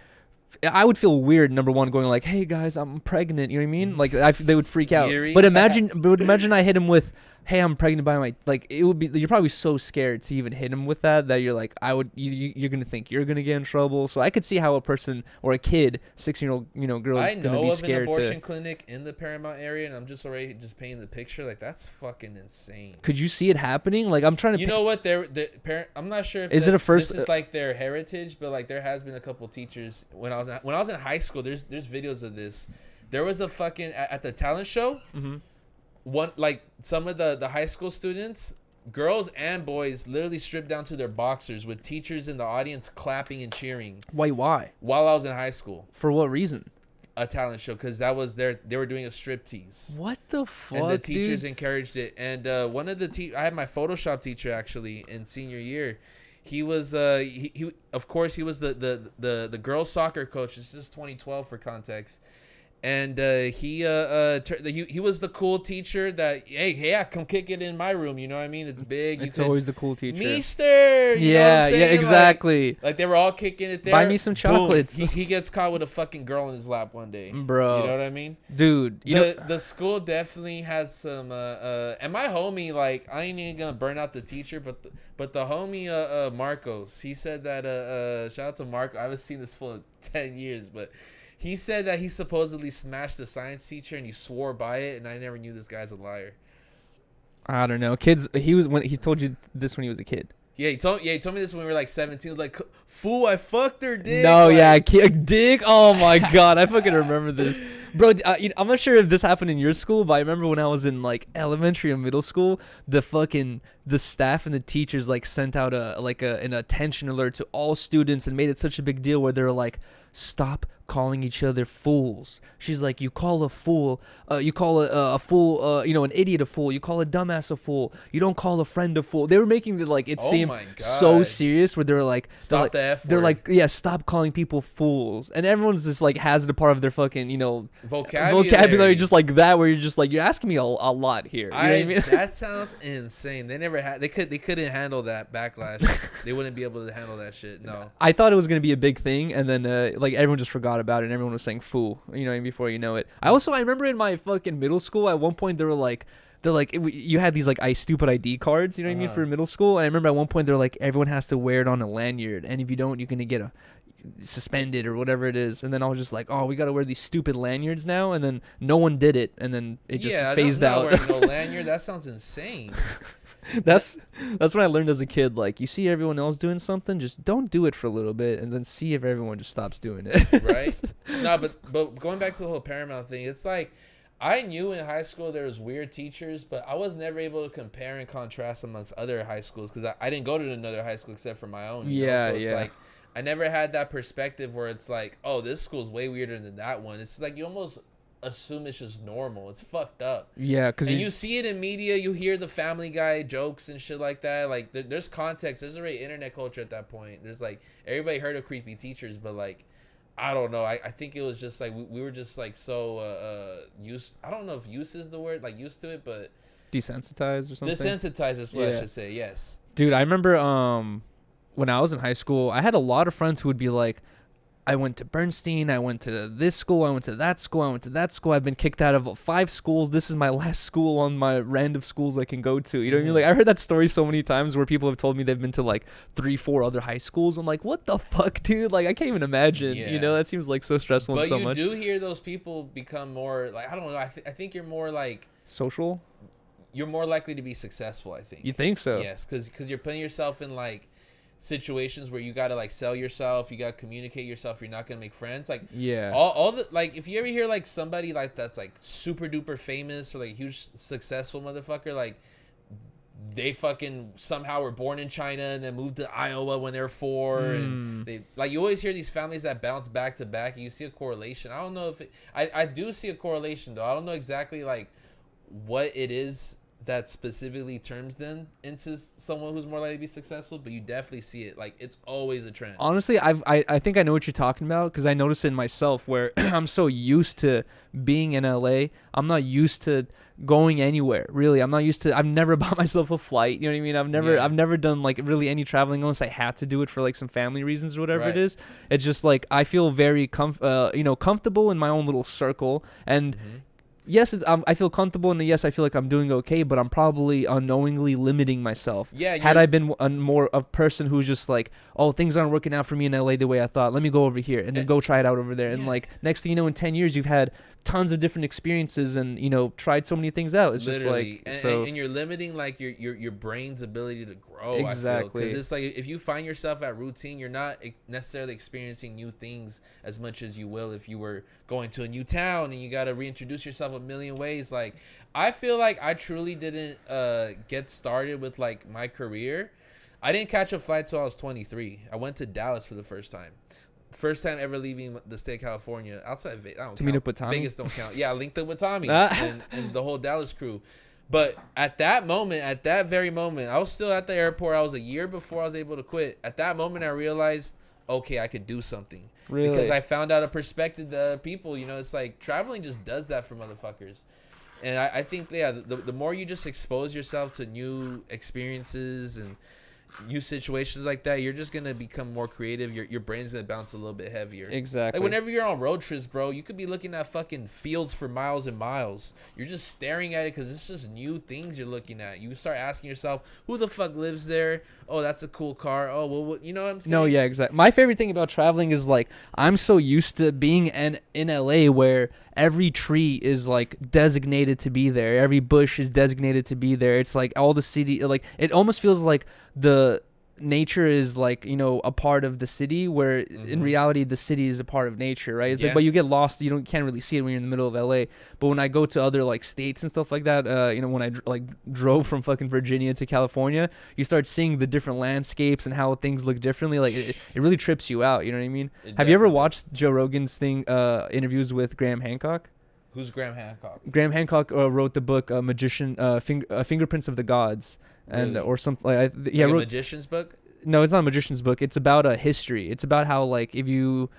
I would feel weird, number one, going like, hey guys, I'm pregnant, you know what I mean? Like they would freak out. But imagine I hit him with, hey, I'm pregnant by my, like, it would be, you're probably so scared to even hit him with that you're like, you're going to think you're going to get in trouble. So I could see how a person or a kid, 16-year-old, girl is going to be scared. I know of an abortion clinic in the Paramount area, and I'm just already painting the picture. Like, that's fucking insane. Could you see it happening? Like, I'm trying to... You know what? I'm not sure if this is like their heritage, but like there has been a couple teachers when I was in high school. There's videos of this. There was a fucking at the talent show. Mm-hmm. One, like, some of the high school students, girls and boys, literally stripped down to their boxers with teachers in the audience clapping and cheering. Why? While I was in high school. For what reason? A talent show, because that was they were doing a striptease. What the fuck, and the teachers encouraged it. And one of the I had my Photoshop teacher actually in senior year. He was he of course he was the girls soccer coach. This is 2012 for context. And he was the cool teacher that, hey, come kick it in my room. You know what I mean? It's big. It's always the cool teacher. Meester. You know what I'm saying? Yeah, exactly. Like they were all kicking it there. Buy me some chocolates. He gets caught with a fucking girl in his lap one day. Bro. You know what I mean? Dude. The school definitely has some, and my homie, like, I ain't even gonna burn out the teacher, but the homie, Marcos, he said that, shout out to Marco. I haven't seen this fool in 10 years, but he said that he supposedly smashed a science teacher and he swore by it, and I never knew this guy's a liar. I don't know. Kids, he told you this when he was a kid. Yeah, he told me this when we were like 17. He was like, fool, I fucked her dick. No, like, dick. Oh my god, I fucking remember this, bro. I'm not sure if this happened in your school, but I remember when I was in like elementary and middle school, the staff and the teachers like sent out an attention alert to all students and made it such a big deal where they were like, stop calling each other fools. She's like, you call a fool, you call a fool, an idiot a fool. You call a dumbass a fool. You don't call a friend a fool. They were making it seem so serious, where they were like, stop the F word. They're like, yeah, stop calling people fools. And everyone's just like has the part of their fucking, vocabulary just like that, where you're just like, you're asking me a lot here. You know what I mean? That sounds insane. They couldn't handle that backlash. They wouldn't be able to handle that shit. No. I thought it was gonna be a big thing, and then everyone just forgot about it, and everyone was saying "fool," before you know it. I remember in my fucking middle school, at one point they're like, you had these stupid ID cards, you know what I mean, for middle school. And I remember at one point they're like, everyone has to wear it on a lanyard, and if you don't, you're gonna get suspended or whatever it is. And then I was just like, oh, we gotta wear these stupid lanyards now, and then no one did it, and then it just phased out. Wearing no lanyard, that sounds insane. That's what I learned as a kid. Like, you see everyone else doing something, just don't do it for a little bit, and then see if everyone just stops doing it. Right? No, but going back to the whole Paramount thing, it's like, I knew in high school there was weird teachers, but I was never able to compare and contrast amongst other high schools, because I didn't go to another high school except for my own. So it's like, I never had that perspective where it's like, oh, this school's way weirder than that one. It's like you almost assume it's just normal. It's fucked up. Yeah, because you see it in media. You hear the Family Guy jokes and shit like that. Like, there's context. There's already internet culture at that point. There's everybody heard of creepy teachers, but I don't know. I think it was just we were just so used. I don't know if use is the word, used to it, but desensitized or something. Desensitized is what I should say. Yes, dude. I remember when I was in high school, I had a lot of friends who would be like, I went to Bernstein, I went to this school, I went to that school, I went to that school. I've been kicked out of 5 schools. This is my last school on my random schools I can go to. You know what I mean? I heard that story so many times where people have told me they've been to 3-4 other high schools. I'm like, what the fuck, dude? I can't even imagine. Yeah. That seems so stressful and so much. But you do hear those people become more, I don't know, I think you're more social? You're more likely to be successful, I think. You think so? Yes, because you're putting yourself in situations where you gotta sell yourself, you gotta communicate yourself, you're not gonna make friends. All the if you ever hear somebody that's super duper famous or huge successful motherfucker, they fucking somehow were born in China and then moved to Iowa when they're 4, and they you always hear these families that bounce back to back, and you see a correlation. I don't know if I do see a correlation though. I don't know exactly what it is that specifically turns them into someone who's more likely to be successful, but you definitely see it. It's always a trend. Honestly, I think I know what you're talking about, because I noticed it in myself, where I'm so used to being in LA. I'm not used to going anywhere, really. I'm not used to, I've never bought myself a flight, you know what I mean? I've never done really any traveling unless I had to do it for some family reasons or whatever it is. It's just I feel very comfortable in my own little circle, and yes, I feel comfortable, and yes, I feel like I'm doing okay, but I'm probably unknowingly limiting myself. Yeah. Had I been a person who's just oh, things aren't working out for me in LA the way I thought, let me go over here and then go try it out over there. And next thing you know, in 10 years, you've had tons of different experiences and tried so many things out. It's literally just and you're limiting your brain's ability to grow. Exactly, because it's if you find yourself at routine, you're not necessarily experiencing new things as much as you will if you were going to a new town and you got to reintroduce yourself a million ways. I feel I truly didn't get started with my career. I didn't catch a flight till I was 23. I went to Dallas for the first time. First time ever leaving the state of California outside of Vegas. To meet up with Tommy? Vegas don't count. Yeah, I linked up with Tommy and the whole Dallas crew. But at that very moment, I was still at the airport. I was a year before I was able to quit. At that moment, I realized, okay, I could do something. Really? Because I found out a perspective that people, it's traveling just does that for motherfuckers. And I think, the more you just expose yourself to new experiences and new situations like that, you're just gonna become more creative. Your brain's gonna bounce a little bit heavier. Exactly. Whenever you're on road trips, bro, you could be looking at fucking fields for miles and miles. You're just staring at it because it's just new things you're looking at. You start asking yourself, who the fuck lives there? Oh, that's a cool car. Oh, well, you know what I'm saying? No, yeah, exactly. My favorite thing about traveling is I'm so used to being in LA where every tree is designated to be there. Every bush is designated to be there. It's all the city, it almost feels like the nature is like, you know, a part of the city, where in reality the city is a part of nature, right? It's like, but you get lost, you can't really see it when you're in the middle of LA. But when I go to other like states and stuff like that, you know, when I drove from fucking Virginia to California, you start seeing the different landscapes and how things look differently. Like it really trips you out, you know what I mean? Have you ever watched Joe Rogan's interviews with Graham Hancock? Who's Graham Hancock? Graham Hancock wrote the book Fingerprints of the Gods. And or something like a magician's book. No, it's not a magician's book. It's about a history. It's about how, like, if you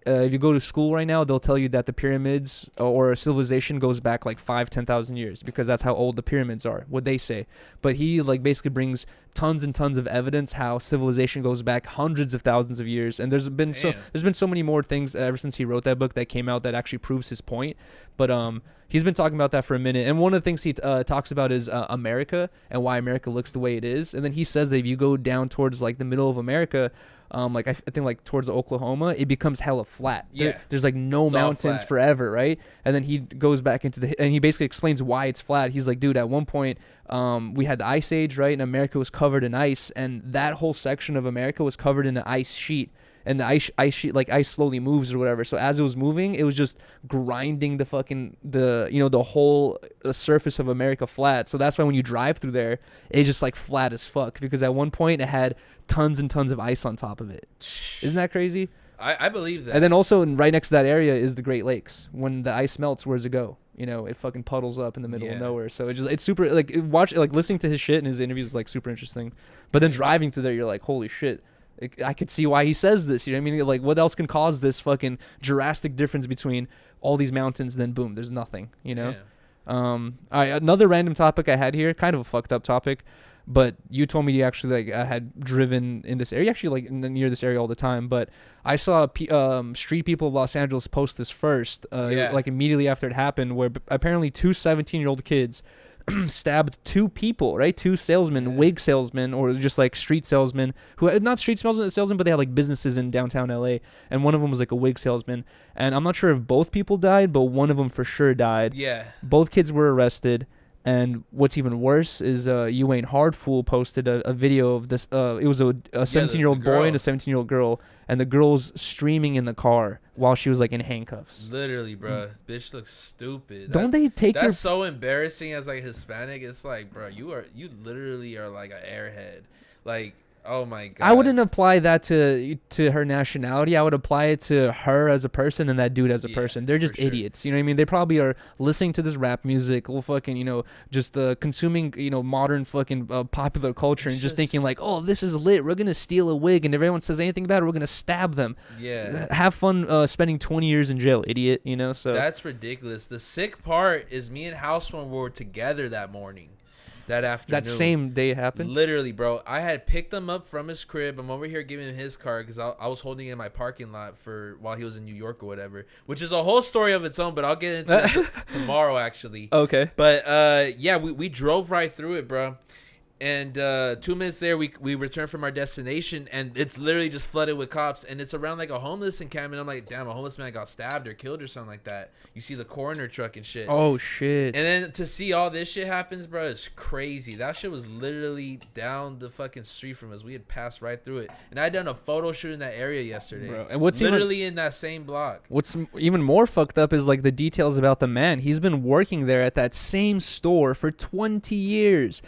go to school right now, they'll tell you that the pyramids or a civilization goes back like 10,000 years, because that's how old the pyramids are, what they say. But he like basically brings tons and tons of evidence how civilization goes back hundreds of thousands of years. And there's been so many more things ever since he wrote that book that came out that actually proves his point. But he's been talking about that for a minute. And one of the things he talks about is America and why America looks the way it is. And then he says that if you go down towards like the middle of America, like I think like towards Oklahoma, it becomes hella flat. Yeah. There's like no mountains forever, right? And then he goes back into and he basically explains why it's flat. He's like, dude, at one point we had the ice age, right? And America was covered in ice, and that whole section of America was covered in an ice sheet. And the ice sheet, like ice slowly moves or whatever. So as it was moving, it was just grinding the whole surface of America flat. So that's why when you drive through there, it's just like flat as fuck, because at one point it had tons and tons of ice on top of it. Isn't that crazy? I believe that. And then also right next to that area is the Great Lakes. When the ice melts, where does it go? You know, it fucking puddles up in the middle of nowhere. So it's super like listening to his shit and his interviews is like super interesting. But then driving through there, you're like, holy shit. I could see why he says this. You know what I mean? Like, what else can cause this fucking drastic difference between all these mountains and then boom, there's nothing, you know? Yeah. All right, another random topic I had here, kind of a fucked up topic, but you told me you actually had driven in this area, actually like near this area all the time. But I saw street people of Los Angeles post this first, like immediately after it happened, where apparently two 17-year-old kids stabbed two people, right? Two salesmen, wig salesmen, or just like street salesmen who had not street salesmen, but they had like businesses in downtown LA. And one of them was like a wig salesman. And I'm not sure if both people died, but one of them for sure died. Yeah. Both kids were arrested. And what's even worse is You Ain't Hardfool posted a video of this. It was a 17-year-old boy and a 17-year-old girl, and the girl's streaming in the car while she was like in handcuffs. Literally, bro. Bitch looks stupid. Don't they take That's so embarrassing as like Hispanic. It's like, bro, you literally are like an airhead. Like, oh my god. I wouldn't apply that to her nationality. I would apply it to her as a person and that dude as a person. They're just idiots. You know what I mean? They probably are listening to this rap music, fucking, just consuming, modern fucking popular culture and just thinking like, oh, this is lit. We're going to steal a wig, and if everyone says anything about it, we're going to stab them. Yeah. Have fun spending 20 years in jail, idiot, So that's ridiculous. The sick part is me and Housewarm were together that morning. That afternoon. That same day it happened? Literally, bro. I had picked him up from his crib. I'm over here giving him his car because I was holding it in my parking lot while he was in New York or whatever, which is a whole story of its own, but I'll get into that tomorrow, actually. Okay. But, we drove right through it, bro. And 2 minutes there, we returned from our destination, and it's literally just flooded with cops, and it's around like a homeless encampment. I'm like, damn, a homeless man got stabbed or killed or something like that. You see the coroner truck and shit. Oh shit! And then to see all this shit happens, bro, it's crazy. That shit was literally down the fucking street from us. We had passed right through it, and I had done a photo shoot in that area yesterday. Bro, and what's literally in that same block. What's even more fucked up is like the details about the man. He's been working there at that same store for 20 years.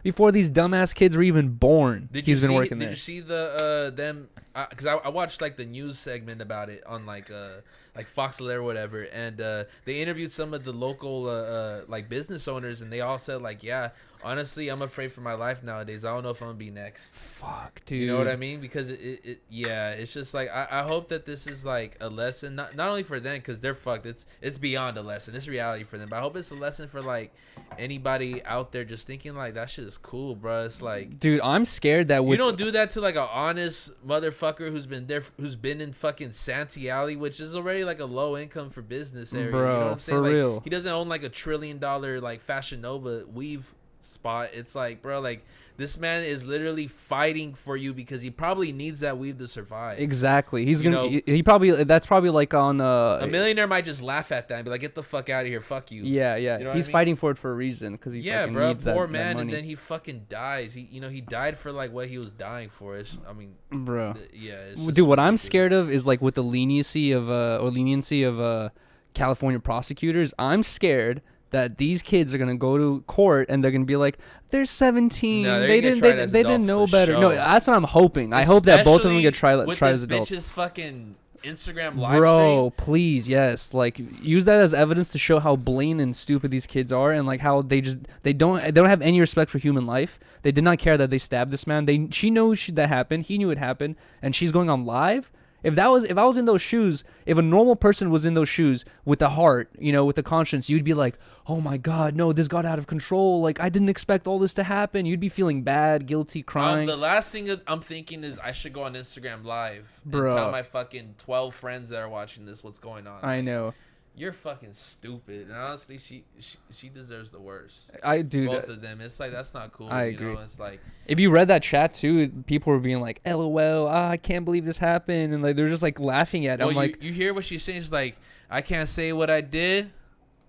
Before these dumbass kids were even born, he's been working there. Did you see them? Because I watched like the news segment about it on like Fox 11 or whatever, and they interviewed some of the local like business owners, and they all said like, yeah, honestly, I'm afraid for my life nowadays. I don't know if I'm gonna be next. Fuck, dude. You know what I mean? Because it's just like I hope that this is like a lesson, not only for them because they're fucked. It's beyond a lesson. It's reality for them. But I hope it's a lesson for like anybody out there just thinking like that shit is cool, bro. It's like, dude, I'm scared that you don't do that to like an honest motherfucker who's been in fucking Santee Alley, which is already like a low income for business area. Bro, you know what I'm saying? For like, real. He doesn't own like $1 trillion like Fashion Nova weave spot. It's like, bro, like this man is literally fighting for you because he probably needs that weave to survive. Exactly. He's he probably, that's probably like on a millionaire might just laugh at that and be like, get the fuck out of here, fuck you. Yeah. You know he's fighting for it for a reason because he bro, needs poor that man, money. and then he fucking dies. He died for like what he was dying for. I mean, bro. It's dude, what I'm scared of is like with the leniency of California prosecutors. I'm scared that these kids are gonna go to court and they're gonna be like, they're 17. No, they didn't know better. No, that's what I'm hoping. I hope that both of them get tried as adults. Bitch's fucking Instagram live Bro, stream. Please, yes. Like, use that as evidence to show how blatant and stupid these kids are, and like how they don't have any respect for human life. They did not care that they stabbed this man. She knows that happened. He knew it happened, and she's going on live. If I was in those shoes, if a normal person was in those shoes with the heart, with the conscience, you'd be like, oh my God, no, this got out of control. Like, I didn't expect all this to happen. You'd be feeling bad, guilty, crying. The last thing I'm thinking is I should go on Instagram live and tell my fucking 12 friends that are watching this what's going on. I know. You're fucking stupid. And honestly, she deserves the worst. Both of them. It's like, that's not cool. I agree. It's like, if you read that chat too, people were being like, LOL, I can't believe this happened. And like, they're just like laughing at it. Well, you hear what she's saying? She's like, I can't say what I did,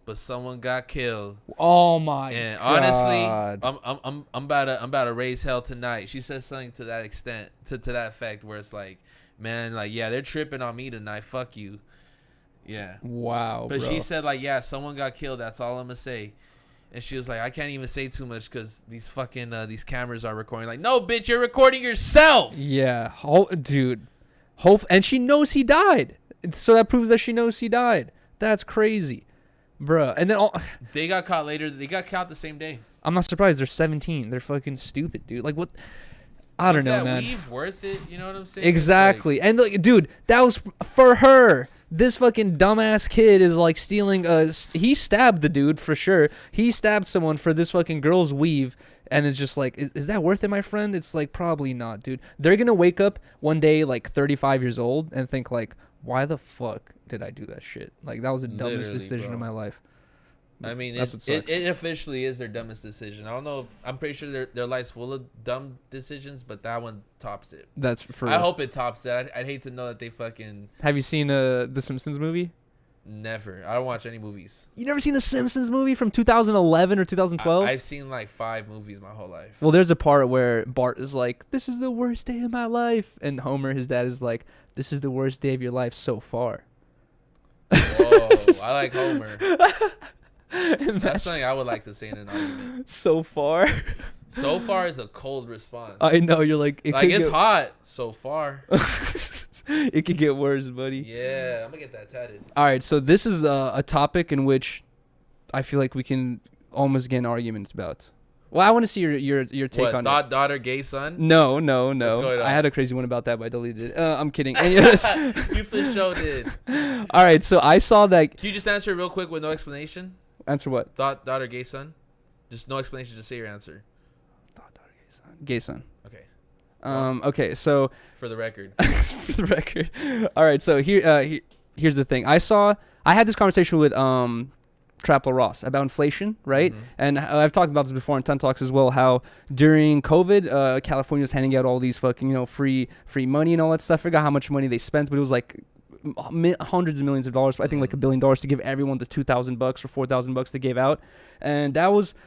but someone got killed. Oh my God. And honestly, I'm about to raise hell tonight. She says something to that extent, to that effect, where it's like, man, like, yeah, they're tripping on me tonight. Fuck you. Yeah. Wow. But bro. she said, like, yeah, someone got killed. That's all I'm gonna say. And she was like, I can't even say too much because these fucking these cameras are recording. Like, no, bitch, you're recording yourself. Yeah, dude. And she knows he died. So that proves that she knows he died. That's crazy, bruh. And then they got caught later. They got caught the same day. I'm not surprised. They're 17. They're fucking stupid, dude. Like, what? I don't know, man. Is that weave worth it? You know what I'm saying? Exactly. And like, dude, that was for her. This fucking dumbass kid is like stealing. He stabbed the dude for sure. He stabbed someone for this fucking girl's weave, and it's just like, is that worth it, my friend? It's like, probably not, dude. They're gonna wake up one day like 35 years old and think like, why the fuck did I do that shit? Like, that was the dumbest decision of my life. I mean, that's what sucks. It officially is their dumbest decision. I don't know if I'm pretty sure their life's full of dumb decisions, but that one tops it. That's for. I hope it tops it. I'd hate to know that they fucking. Have you seen the Simpsons movie? Never. I don't watch any movies. You never seen the Simpsons movie from 2011 or 2012? I've seen like 5 movies my whole life. Well, there's a part where Bart is like, "This is the worst day of my life," and Homer, his dad, is like, "This is the worst day of your life so far." Whoa, I like Homer. That's something I would like to say in an argument. So far. So far is a cold response. I know, you're like, it's hot so far. It could get worse, buddy. Yeah, I'm gonna get that tatted. All right, so this is a topic in which I feel like we can almost get an argument about. Well, I want to see your take on it. Daughter, gay son? No. What's going on? I had a crazy one about that, but I deleted it. I'm kidding. You for sure did. All right, so I saw that. Can you just answer it real quick with no explanation? Answer what? Thought, daughter, gay son? Just no explanation, just say your answer. Thought, daughter, gay son. Gay son. Okay. Okay, so. For the record. For the record. All right, so here's the thing. I had this conversation with Trapler Ross about inflation, right? Mm-hmm. And I've talked about this before in Ton Talks as well, how during COVID, California was handing out all these fucking, free money and all that stuff. I forgot how much money they spent, but it was like hundreds of millions of dollars, I think like $1 billion to give everyone the $2,000 or $4,000 they gave out. And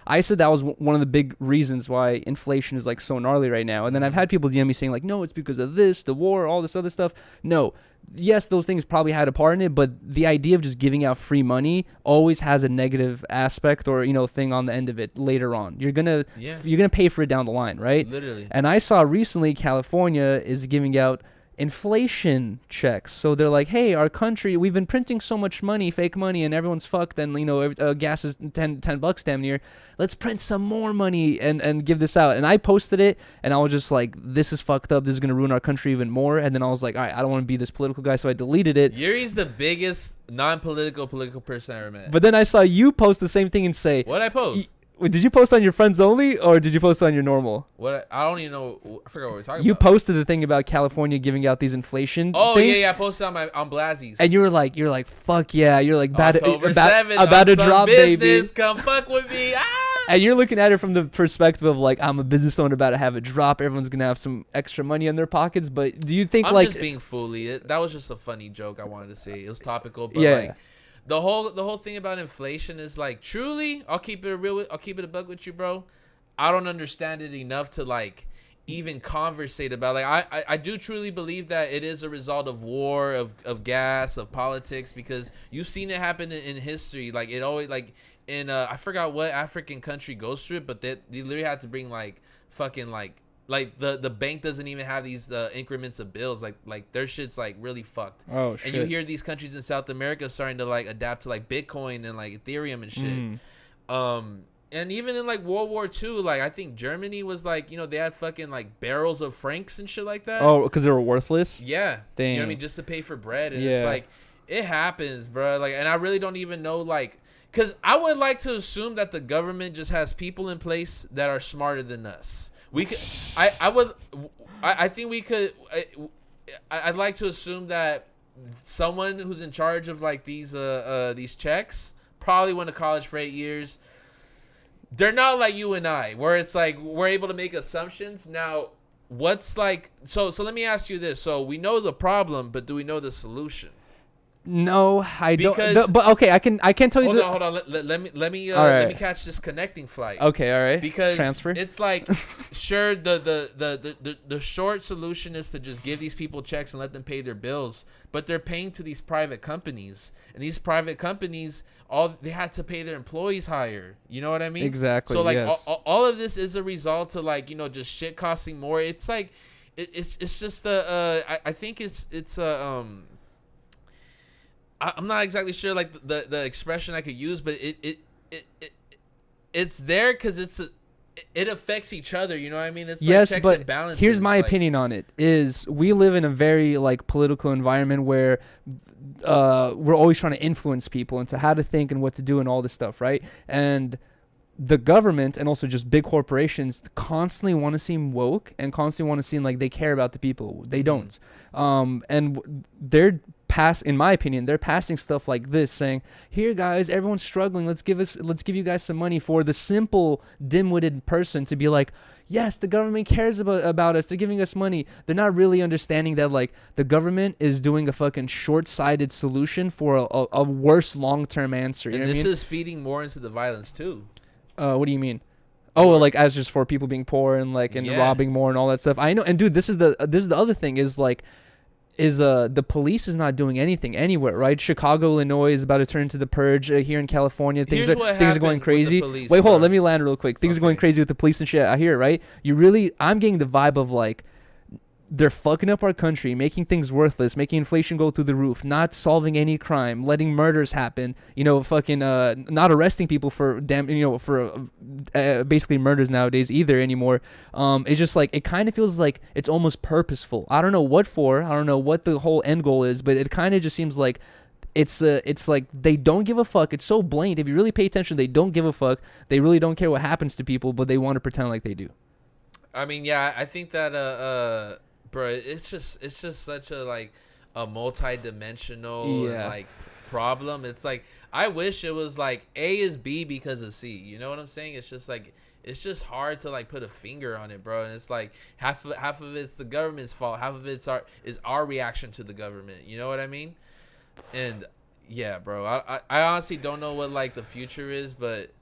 I said that was one of the big reasons why inflation is like so gnarly right now. And then I've had people DM me saying like, no, it's because of this, the war, all this other stuff. No, yes, those things probably had a part in it, but the idea of just giving out free money always has a negative aspect or, thing on the end of it later on. You're gonna pay for it down the line, right? Literally. And I saw recently California is giving out inflation checks. So they're like, hey, our country, we've been printing so much money, fake money, and everyone's fucked, and gas is $10 damn near. Let's print some more money and give this out. And I posted it, and I was just like, this is fucked up, this is gonna ruin our country even more. And then I was like, all right, I don't want to be this political guy, so I deleted it. Yuri's the biggest non-political political person I ever met. But then I saw you post the same thing and say, what'd I post? Wait, did you post on your friends only, or did you post on your normal? What? I don't even know. I forgot what we're talking about. You posted the thing about California giving out these inflation things. Yeah. I posted on Blazzy's. And you were like, fuck yeah. You're like, October 7th, about to drop, business, baby. Come fuck with me. Ah! And you're looking at it from the perspective of like, I'm a business owner about to have a drop. Everyone's gonna have some extra money in their pockets. But do you think I'm like just being fully? That was just a funny joke I wanted to say. It was topical, but Yeah. like the whole thing about inflation is like truly. I'll keep it a buck with you, bro. I don't understand it enough to like even conversate about. Like I do truly believe that it is a result of war, of gas, of politics, because you've seen it happen in history. Like it always like in I forgot what African country goes through it, but they literally had to bring like fucking like the bank doesn't even have these increments of bills. Like their shit's like really fucked. Oh shit. And you hear these countries in South America starting to like adapt to like Bitcoin and like Ethereum and shit. And even in like World War II, like I think Germany was like, you know, they had fucking like barrels of francs and shit like that. Oh, because they were worthless. Yeah. Dang. You know what I mean? Just to pay for bread. And it's like, it happens, bro. Like, and I really don't even know, like, because I would like to assume that the government just has people in place that are smarter than us. We could, I think we could, I'd like to assume that someone who's in charge of like these checks probably went to college for 8 years. They're not like you and I, where it's like we're able to make assumptions. Now, what's like so let me ask you this. So we know the problem, but do we know the solution? No, I don't. But okay, I can tell you. Hold on. Let me catch this connecting flight. Okay, all right. Because transfer. It's like, sure, the short solution is to just give these people checks and let them pay their bills, but they're paying to these private companies, and these private companies, all they had to pay their employees higher. You know what I mean? Exactly. So like yes. all of this is a result to like, you know, just shit costing more. It's like it's just I think it's I'm not exactly sure like the expression I could use, but it's there because it affects each other. You know what I mean? It's yes, like checks but and balances. Here's my like, opinion on it: is we live in a very like political environment where we're always trying to influence people into how to think and what to do and all this stuff, right? And the government and also just big corporations constantly want to seem woke and constantly want to seem like they care about the people. They don't. And they're in my opinion, they're passing stuff like this, saying, "Here, guys, everyone's struggling. Let's give you guys some money," for the simple, dim-witted person to be like, "Yes, the government cares about us. They're giving us money." They're not really understanding that like the government is doing a fucking short-sighted solution for a worse long-term answer. You and know this what I mean? is feeding more into the violence too. What do you mean? Oh, like as just for people being poor and like and robbing more and all that stuff. I know, and dude, this is the other thing is like. The police is not doing anything anywhere, right? Chicago, Illinois is about to turn into the purge. Here in California, things are going crazy. Police, wait, hold on, let me land real quick. Things are going crazy with the police and shit out here, right? I'm getting the vibe of like they're fucking up our country, making things worthless, making inflation go through the roof, not solving any crime, letting murders happen, you know, fucking not arresting people for basically murders nowadays either anymore. It's just like it kind of feels like it's almost purposeful. I don't know what for. I don't know what the whole end goal is, but it kind of just seems like it's like they don't give a fuck. It's so blatant. If you really pay attention, they don't give a fuck. They really don't care what happens to people, but they want to pretend like they do. I mean, yeah, I think that bro, it's just such a like a multi-dimensional like problem. It's like I wish it was like A is B because of C. You know what I'm saying? It's just like it's just hard to like put a finger on it, bro. And it's like half of it's the government's fault, half of it's our reaction to the government. You know what I mean? And yeah, bro, I honestly don't know what like the future is, but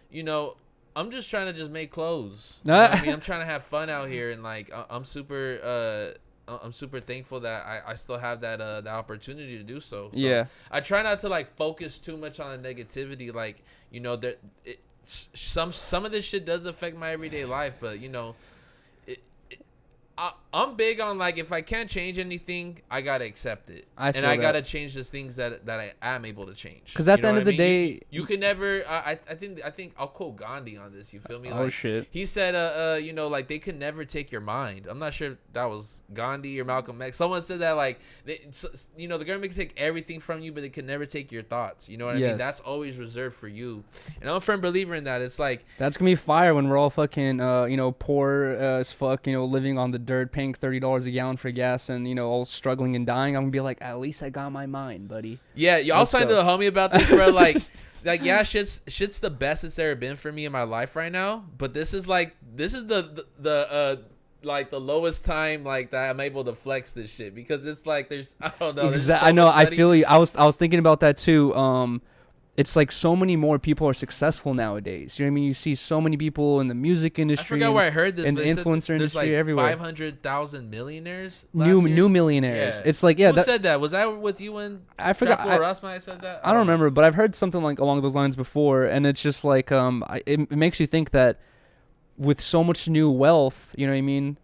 you know. I'm just trying to just make clothes. You know what I mean, I'm trying to have fun out here, and like I'm super thankful that I still have that opportunity to do so. Yeah. I try not to like focus too much on the negativity. Like, you know, some of this shit does affect my everyday life, but you know, I'm big on like if I can't change anything, I gotta accept it, I gotta change the things that I am able to change. Because at the end of the day, you can never. I think I'll quote Gandhi on this. You feel me? Oh like, shit. He said, you know, like they can never take your mind. I'm not sure if that was Gandhi or Malcolm X. Someone said that like, you know, the government can take everything from you, but they can never take your thoughts. You know what I mean? That's always reserved for you. And I'm a firm believer in that. It's like that's gonna be fire when we're all fucking, you know, poor as fuck, you know, living on the dirt, paying $30 a gallon for gas, and all struggling and dying, I'm gonna be like, at least I got my mind, buddy. Yeah, I was talking to the homie about this, bro. Like yeah, shit's the best it's ever been for me in my life right now. But this is the like the lowest time like that I'm able to flex this shit, because it's like I don't know. I know. I feel you. I was thinking about that too. It's like so many more people are successful nowadays. You know what I mean? You see so many people in the music industry. I forgot where I heard this. In the influencer industry, there's like everywhere. 500,000 millionaires. New millionaires. Yeah. It's like Who said that? Was that with you when I forgot? Rasma said that? I don't remember, but I've heard something like along those lines before, and it's just like it makes you think that with so much new wealth, you know what I mean?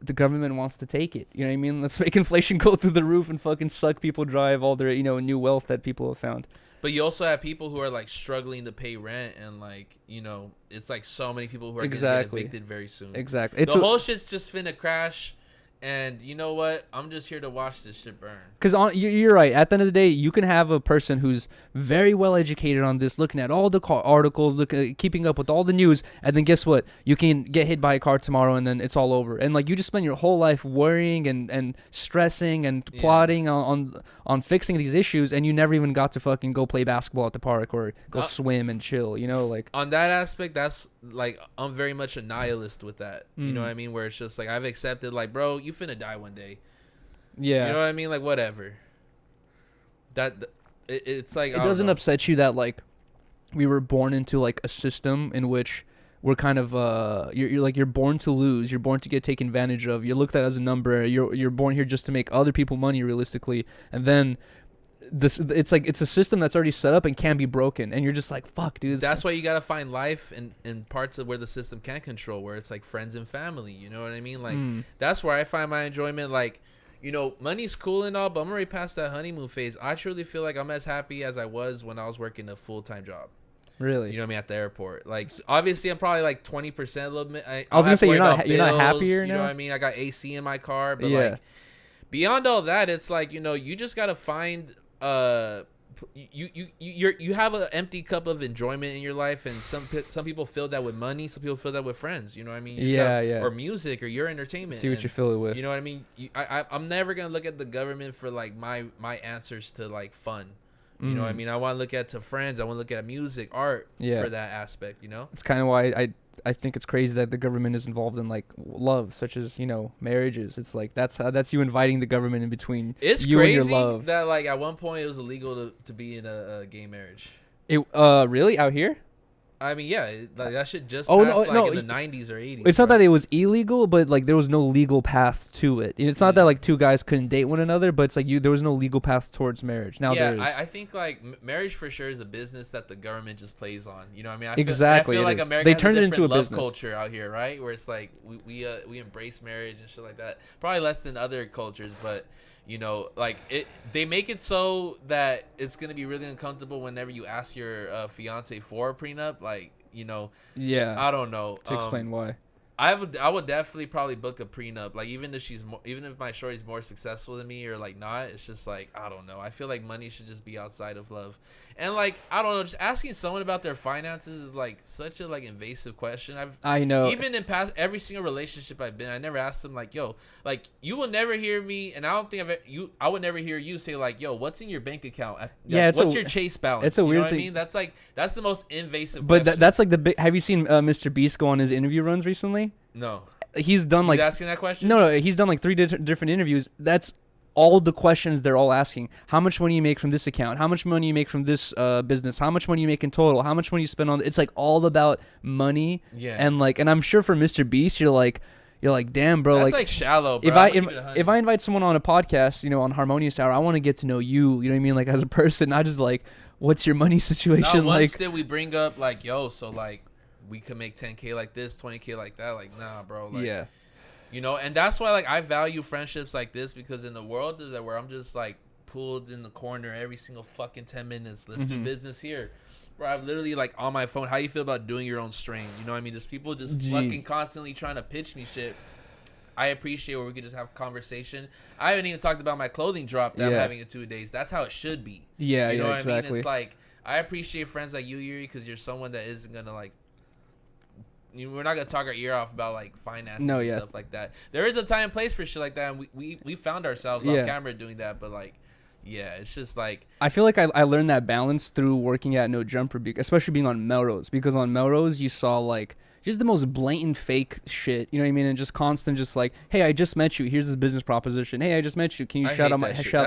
The government wants to take it. You know what I mean? Let's make inflation go through the roof and fucking suck people dry of all their new wealth that people have found. But you also have people who are like struggling to pay rent, and like it's like so many people who are gonna get evicted very soon. Exactly. The whole shit's just finna crash. And you know what? I'm just here to watch this shit burn. Because you're right. At the end of the day, you can have a person who's very well educated on this, looking at all the articles, keeping up with all the news, and then guess what? You can get hit by a car tomorrow, and then it's all over. And like you just spend your whole life worrying and stressing and plotting on fixing these issues, and you never even got to fucking go play basketball at the park or go swim and chill. Like on that aspect, that's like I'm very much a nihilist with that. You know what I mean? Where it's just like I've accepted, like, bro, you finna die one day. Yeah. You know what I mean? Like, whatever. It's like it doesn't upset you that like we were born into like a system in which we're kind of you're born to lose. You're born to get taken advantage of. You're looked at as a number. You're born here just to make other people money realistically, and then it's a system that's already set up and can be broken, and you're just like, fuck, dude. That's why you gotta find life in parts of where the system can control, where it's like friends and family. You know what I mean? Like that's where I find my enjoyment. Like, money's cool and all, but I'm already past that honeymoon phase. I truly feel like I'm as happy as I was when I was working a full-time job. Really? You know what I mean? At the airport. Like, obviously, I'm probably like 20% a little bit. I was gonna say you're not happier now? You know what I mean? I got AC in my car, but like beyond all that, it's like you just gotta find you have an empty cup of enjoyment in your life, and some people fill that with money, some people fill that with friends. You know what I mean? Or music, or your entertainment. See what you fill it with. You know what I mean? I'm never gonna look at the government for like my answers to like fun. You know what I mean? I want to look at to friends. I want to look at music, art for that aspect. It's kind of why I think it's crazy that the government is involved in like love, such as marriages. It's like that's you inviting the government in between. It's you crazy and your love. That like at one point it was illegal to be in a gay marriage. It really out here? I mean, yeah, like that shit just passed in the 90s or 80s. It's not that it was illegal, but like there was no legal path to it. It's not that like two guys couldn't date one another, but it's like there was no legal path towards marriage. Now there is. I think like marriage for sure is a business that the government just plays on. You know what I mean? I feel like America has a different love culture out here, right? Where it's like we embrace marriage and shit like that. Probably less than other cultures, but like they make it so that it's gonna be really uncomfortable whenever you ask your fiance for a prenup. Like, I don't know. To explain why. I would definitely probably book a prenup. Like even if my shorty's more successful than me or like not, it's just like I don't know. I feel like money should just be outside of love. And like I don't know, just asking someone about their finances is like such a like invasive question. I know. Even in past every single relationship I've been, I never asked them like, yo, like you will never hear me, and I don't think I would never hear you say like, yo, what's in your bank account? What's your Chase balance? It's a weird thing. I mean, that's the most invasive. But question. That's like the big. Have you seen Mr. Beast go on his interview runs recently? No. He's done like asking that question. No, he's done like 3 different interviews. That's all the questions they're all asking. How much money you make from this account? How much money you make from this business? How much money you make in total? How much money you spend on? It's like all about money. Yeah. And I'm sure for Mr. Beast, you're like, damn, bro. That's like shallow, bro. If I invite someone on a podcast, on Harmonious Hour, I want to get to know you. You know what I mean? Like as a person, not just like, what's your money situation? Not once did we bring up like, yo, so like we could make 10K like this, 20K like that. Like, nah, bro. Like, yeah. And that's why like I value friendships like this, because in the world is that where I'm just like pulled in the corner every single fucking 10 minutes. Let's do business here. Where I'm literally like on my phone. How you feel about doing your own strain? You know what I mean? Just people just fucking constantly trying to pitch me shit. I appreciate where we could just have a conversation. I haven't even talked about my clothing drop that I'm having in 2 days. That's how it should be. Yeah, you know what exactly. I mean? It's like I appreciate friends like you, Yuri, because you're someone that isn't gonna like we're not gonna talk our ear off about like finances No, and yeah. stuff like that. There is a time and place for shit like that, and we found ourselves Yeah. on camera doing that, but like, yeah, it's just like I feel like I learned that balance through working at No Jumper, especially being on Melrose, because on Melrose you saw like just the most blatant fake shit, you know what I mean, and just constant, just like, hey, I just met you, here's this business proposition, hey, I just met you, can you shout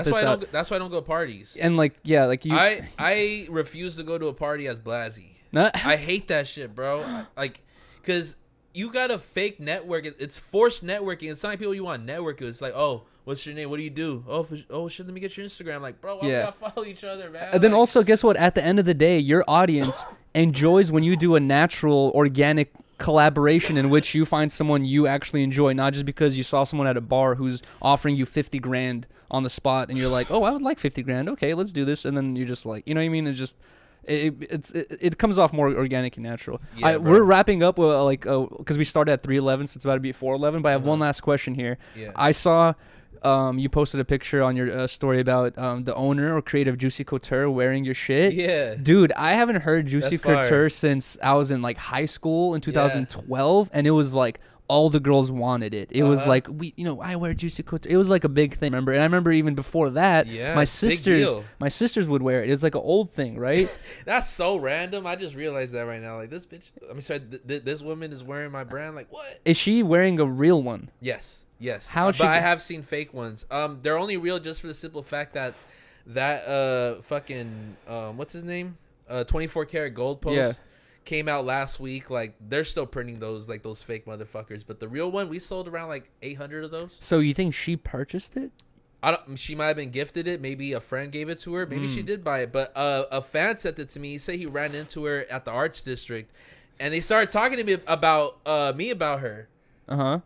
this out? That's why I don't go to parties. And like, yeah, like you, I refuse to go to a party as Blazzy. I hate that shit, bro. Like, cause you got a fake network. It's forced networking. It's not people you want to network with. It's like, oh, what's your name? What do you do? Oh, shit, let me get your Instagram. Like, bro, why we gotta follow each other, man? And then also, guess what? At the end of the day, your audience enjoys when you do a natural, organic collaboration in which you find someone you actually enjoy, not just because you saw someone at a bar who's offering you 50 grand on the spot and you're like, oh, I would like 50 grand. Okay, let's do this. And then you're just like, you know what I mean? It's just, it comes off more organic and natural. Yeah, we're wrapping up because we started at 3:11, so it's about to be 4:11. But I have one last question here. Yeah. I saw you posted a picture on your story about the owner or creator of Juicy Couture wearing your shit. Yeah. Dude, I haven't heard Juicy That's fire. Couture since I was in like high school in 2012, and it was like all the girls wanted it. It was like, I wear Juicy Couture. It was like a big thing, remember? And I remember even before that, my sisters would wear it. It was like an old thing, right? That's so random. I just realized that right now. Like, this bitch, this woman is wearing my brand. Like, what? Is she wearing a real one? Yes. How? But I have seen fake ones. They're only real just for the simple fact that fucking what's his name? 24 karat gold post came out last week. Like, they're still printing those, like, those fake motherfuckers. But the real one, we sold around like 800 of those. So you think she purchased it? She might have been gifted it. Maybe a friend gave it to her. Maybe she did buy it. But a fan sent it to me. He said he ran into her at the Arts District, and they started talking to me about her.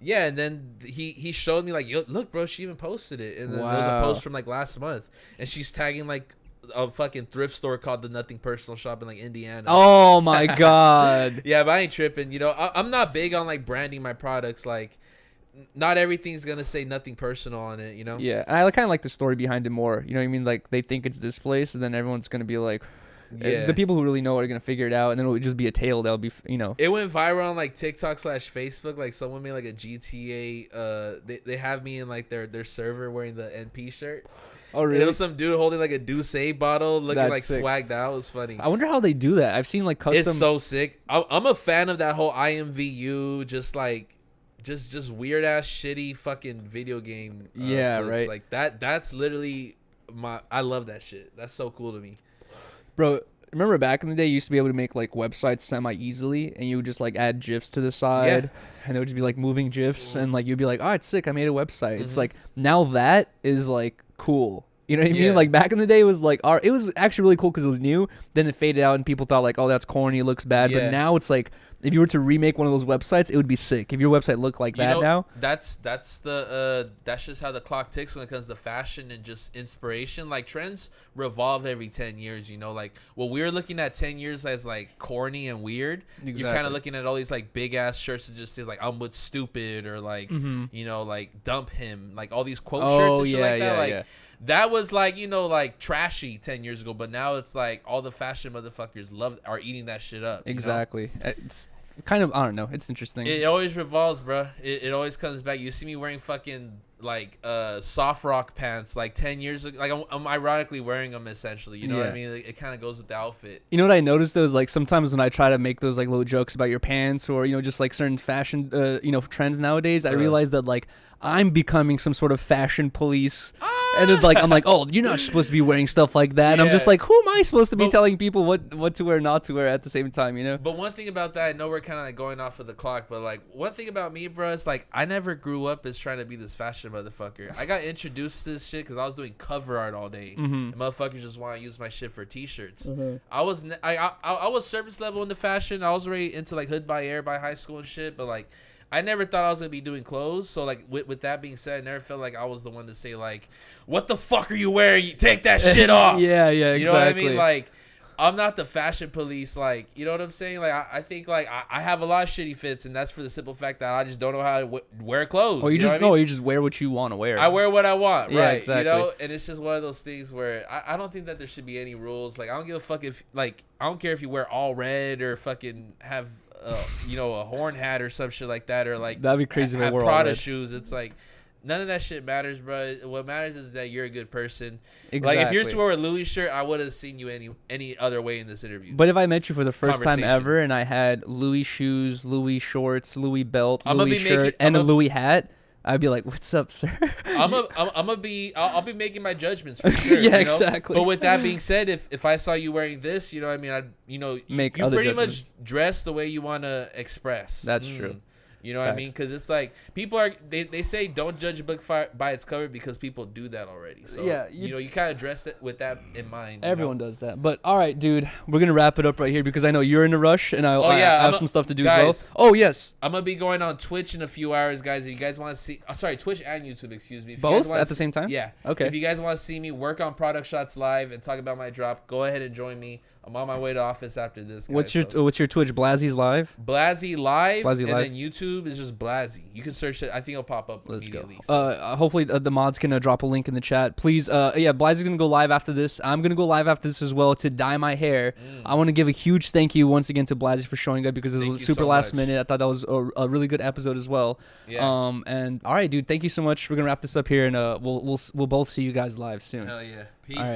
Yeah, and then he showed me like, yo, look, bro, she even posted it, and then there was a post from like last month, and she's tagging like a fucking thrift store called the Nothing Personal Shop in like Indiana. Oh my god. Yeah, but I ain't tripping. You know, I'm not big on like branding my products. Like, not everything's gonna say Nothing Personal on it. You know. Yeah, and I kind of like the story behind it more. You know what I mean? Like, they think it's this place, and then everyone's gonna be like, the people who really know are gonna figure it out, and then it would just be a tale that'll be, It went viral on like TikTok/Facebook. Like, someone made like a GTA. They have me in like their server wearing the NP shirt. Oh, really? And it was some dude holding like a Douce bottle, looking That's like sick. Swagged out. It was funny. I wonder how they do that. I've seen like custom. It's so sick. I'm a fan of that whole IMVU, just like, just weird ass shitty fucking video game. Flips. Right. Like that's literally I love that shit. That's so cool to me. Bro, remember back in the day, you used to be able to make like websites semi-easily, and you would just like add GIFs to the side, and it would just be like moving GIFs, and like you'd be like, oh, it's sick, I made a website. It's like, now that is like cool. You know what I mean? Like, back in the day, it was like, it was actually really cool because it was new. Then it faded out, and people thought like, oh, that's corny, it looks bad. But now it's like, if you were to remake one of those websites, it would be sick. If your website looked like that now. That's just how the clock ticks when it comes to fashion and just inspiration. Like, trends revolve every 10 years, like what we were looking at 10 years as like corny and weird. Exactly. You're kind of looking at all these like big ass shirts that just says like, I'm with stupid, or like, like dump him, like all these quote shirts and shit like that. That was like, like trashy 10 years ago, but now it's like all the fashion motherfuckers are eating that shit up. Exactly. It's kind of, I don't know. It's interesting. It always revolves, bro. It always comes back. You see me wearing fucking like soft rock pants like 10 years ago. Like, I'm ironically wearing them essentially. You know what I mean? It kind of goes with the outfit. You know what I noticed though is like sometimes when I try to make those like little jokes about your pants or just like certain fashion trends nowadays, I realize that like I'm becoming some sort of fashion police. And it's like, I'm like, oh, you're not supposed to be wearing stuff like that. And I'm just like, who am I supposed to be telling people what to wear, not to wear at the same time, But one thing about that, I know we're kind of like going off of the clock, but like one thing about me, bro, is like I never grew up as trying to be this fashion motherfucker. I got introduced to this shit because I was doing cover art all day. And motherfuckers just want to use my shit for t-shirts. I was service level into fashion. I was already into like Hood by Air by high school and shit, but like I never thought I was going to be doing clothes. So, like, with that being said, I never felt like I was the one to say, like, what the fuck are you wearing? You take that shit off. Yeah, exactly. You know what I mean? Like, I'm not the fashion police. Like, you know what I'm saying? Like, I think, like, I have a lot of shitty fits, and that's for the simple fact that I just don't know how to wear clothes. Or you just wear what you want to wear. I wear what I want, right? Exactly. And it's just one of those things where I don't think that there should be any rules. Like, I don't give a fuck if, like, I don't care if you wear all red or fucking have a horn hat or some shit like that, or like that'd be crazy. Have Prada shoes. It's like none of that shit matters, bro. What matters is that you're a good person. Exactly. Like if you're to wear a Louis shirt, I would have seen you any other way in this interview. But if I met you for the first time ever and I had Louis shoes, Louis shorts, Louis belt, Louis shirt, and a Louis hat, I'd be like, "What's up, sir?" I'll be making my judgments for sure. Yeah, exactly. But with that being said, if I saw you wearing this, you know, what I mean, you pretty much dress the way you want to express. That's true. You know what I mean? Because it's like people they say don't judge a book by its cover because people do that already. So yeah, you kind of dress it with that in mind. Everyone does that. But all right, dude, we're gonna wrap it up right here because I know you're in a rush and I have some stuff to do as well. Oh yes, I'm gonna be going on Twitch in a few hours, guys. If you guys want to see, Twitch and YouTube, excuse me. If both you guys at the same time? Yeah. Okay. If you guys want to see me work on product shots live and talk about my drop, go ahead and join me. I'm on my way to office after this. Guys, what's your Twitch? Blazzy's live. Blazzy live. Then YouTube is just Blazzy. You can search it. I think it'll pop up. Let's go. So. Hopefully the mods can drop a link in the chat. Please. Blazzy's gonna go live after this. I'm gonna go live after this as well to dye my hair. I want to give a huge thank you once again to Blazzy for showing up because it was super last minute. I thought that was a really good episode as well. Yeah. And all right, dude. Thank you so much. We're gonna wrap this up here, and we'll both see you guys live soon. Hell yeah. Peace. All right.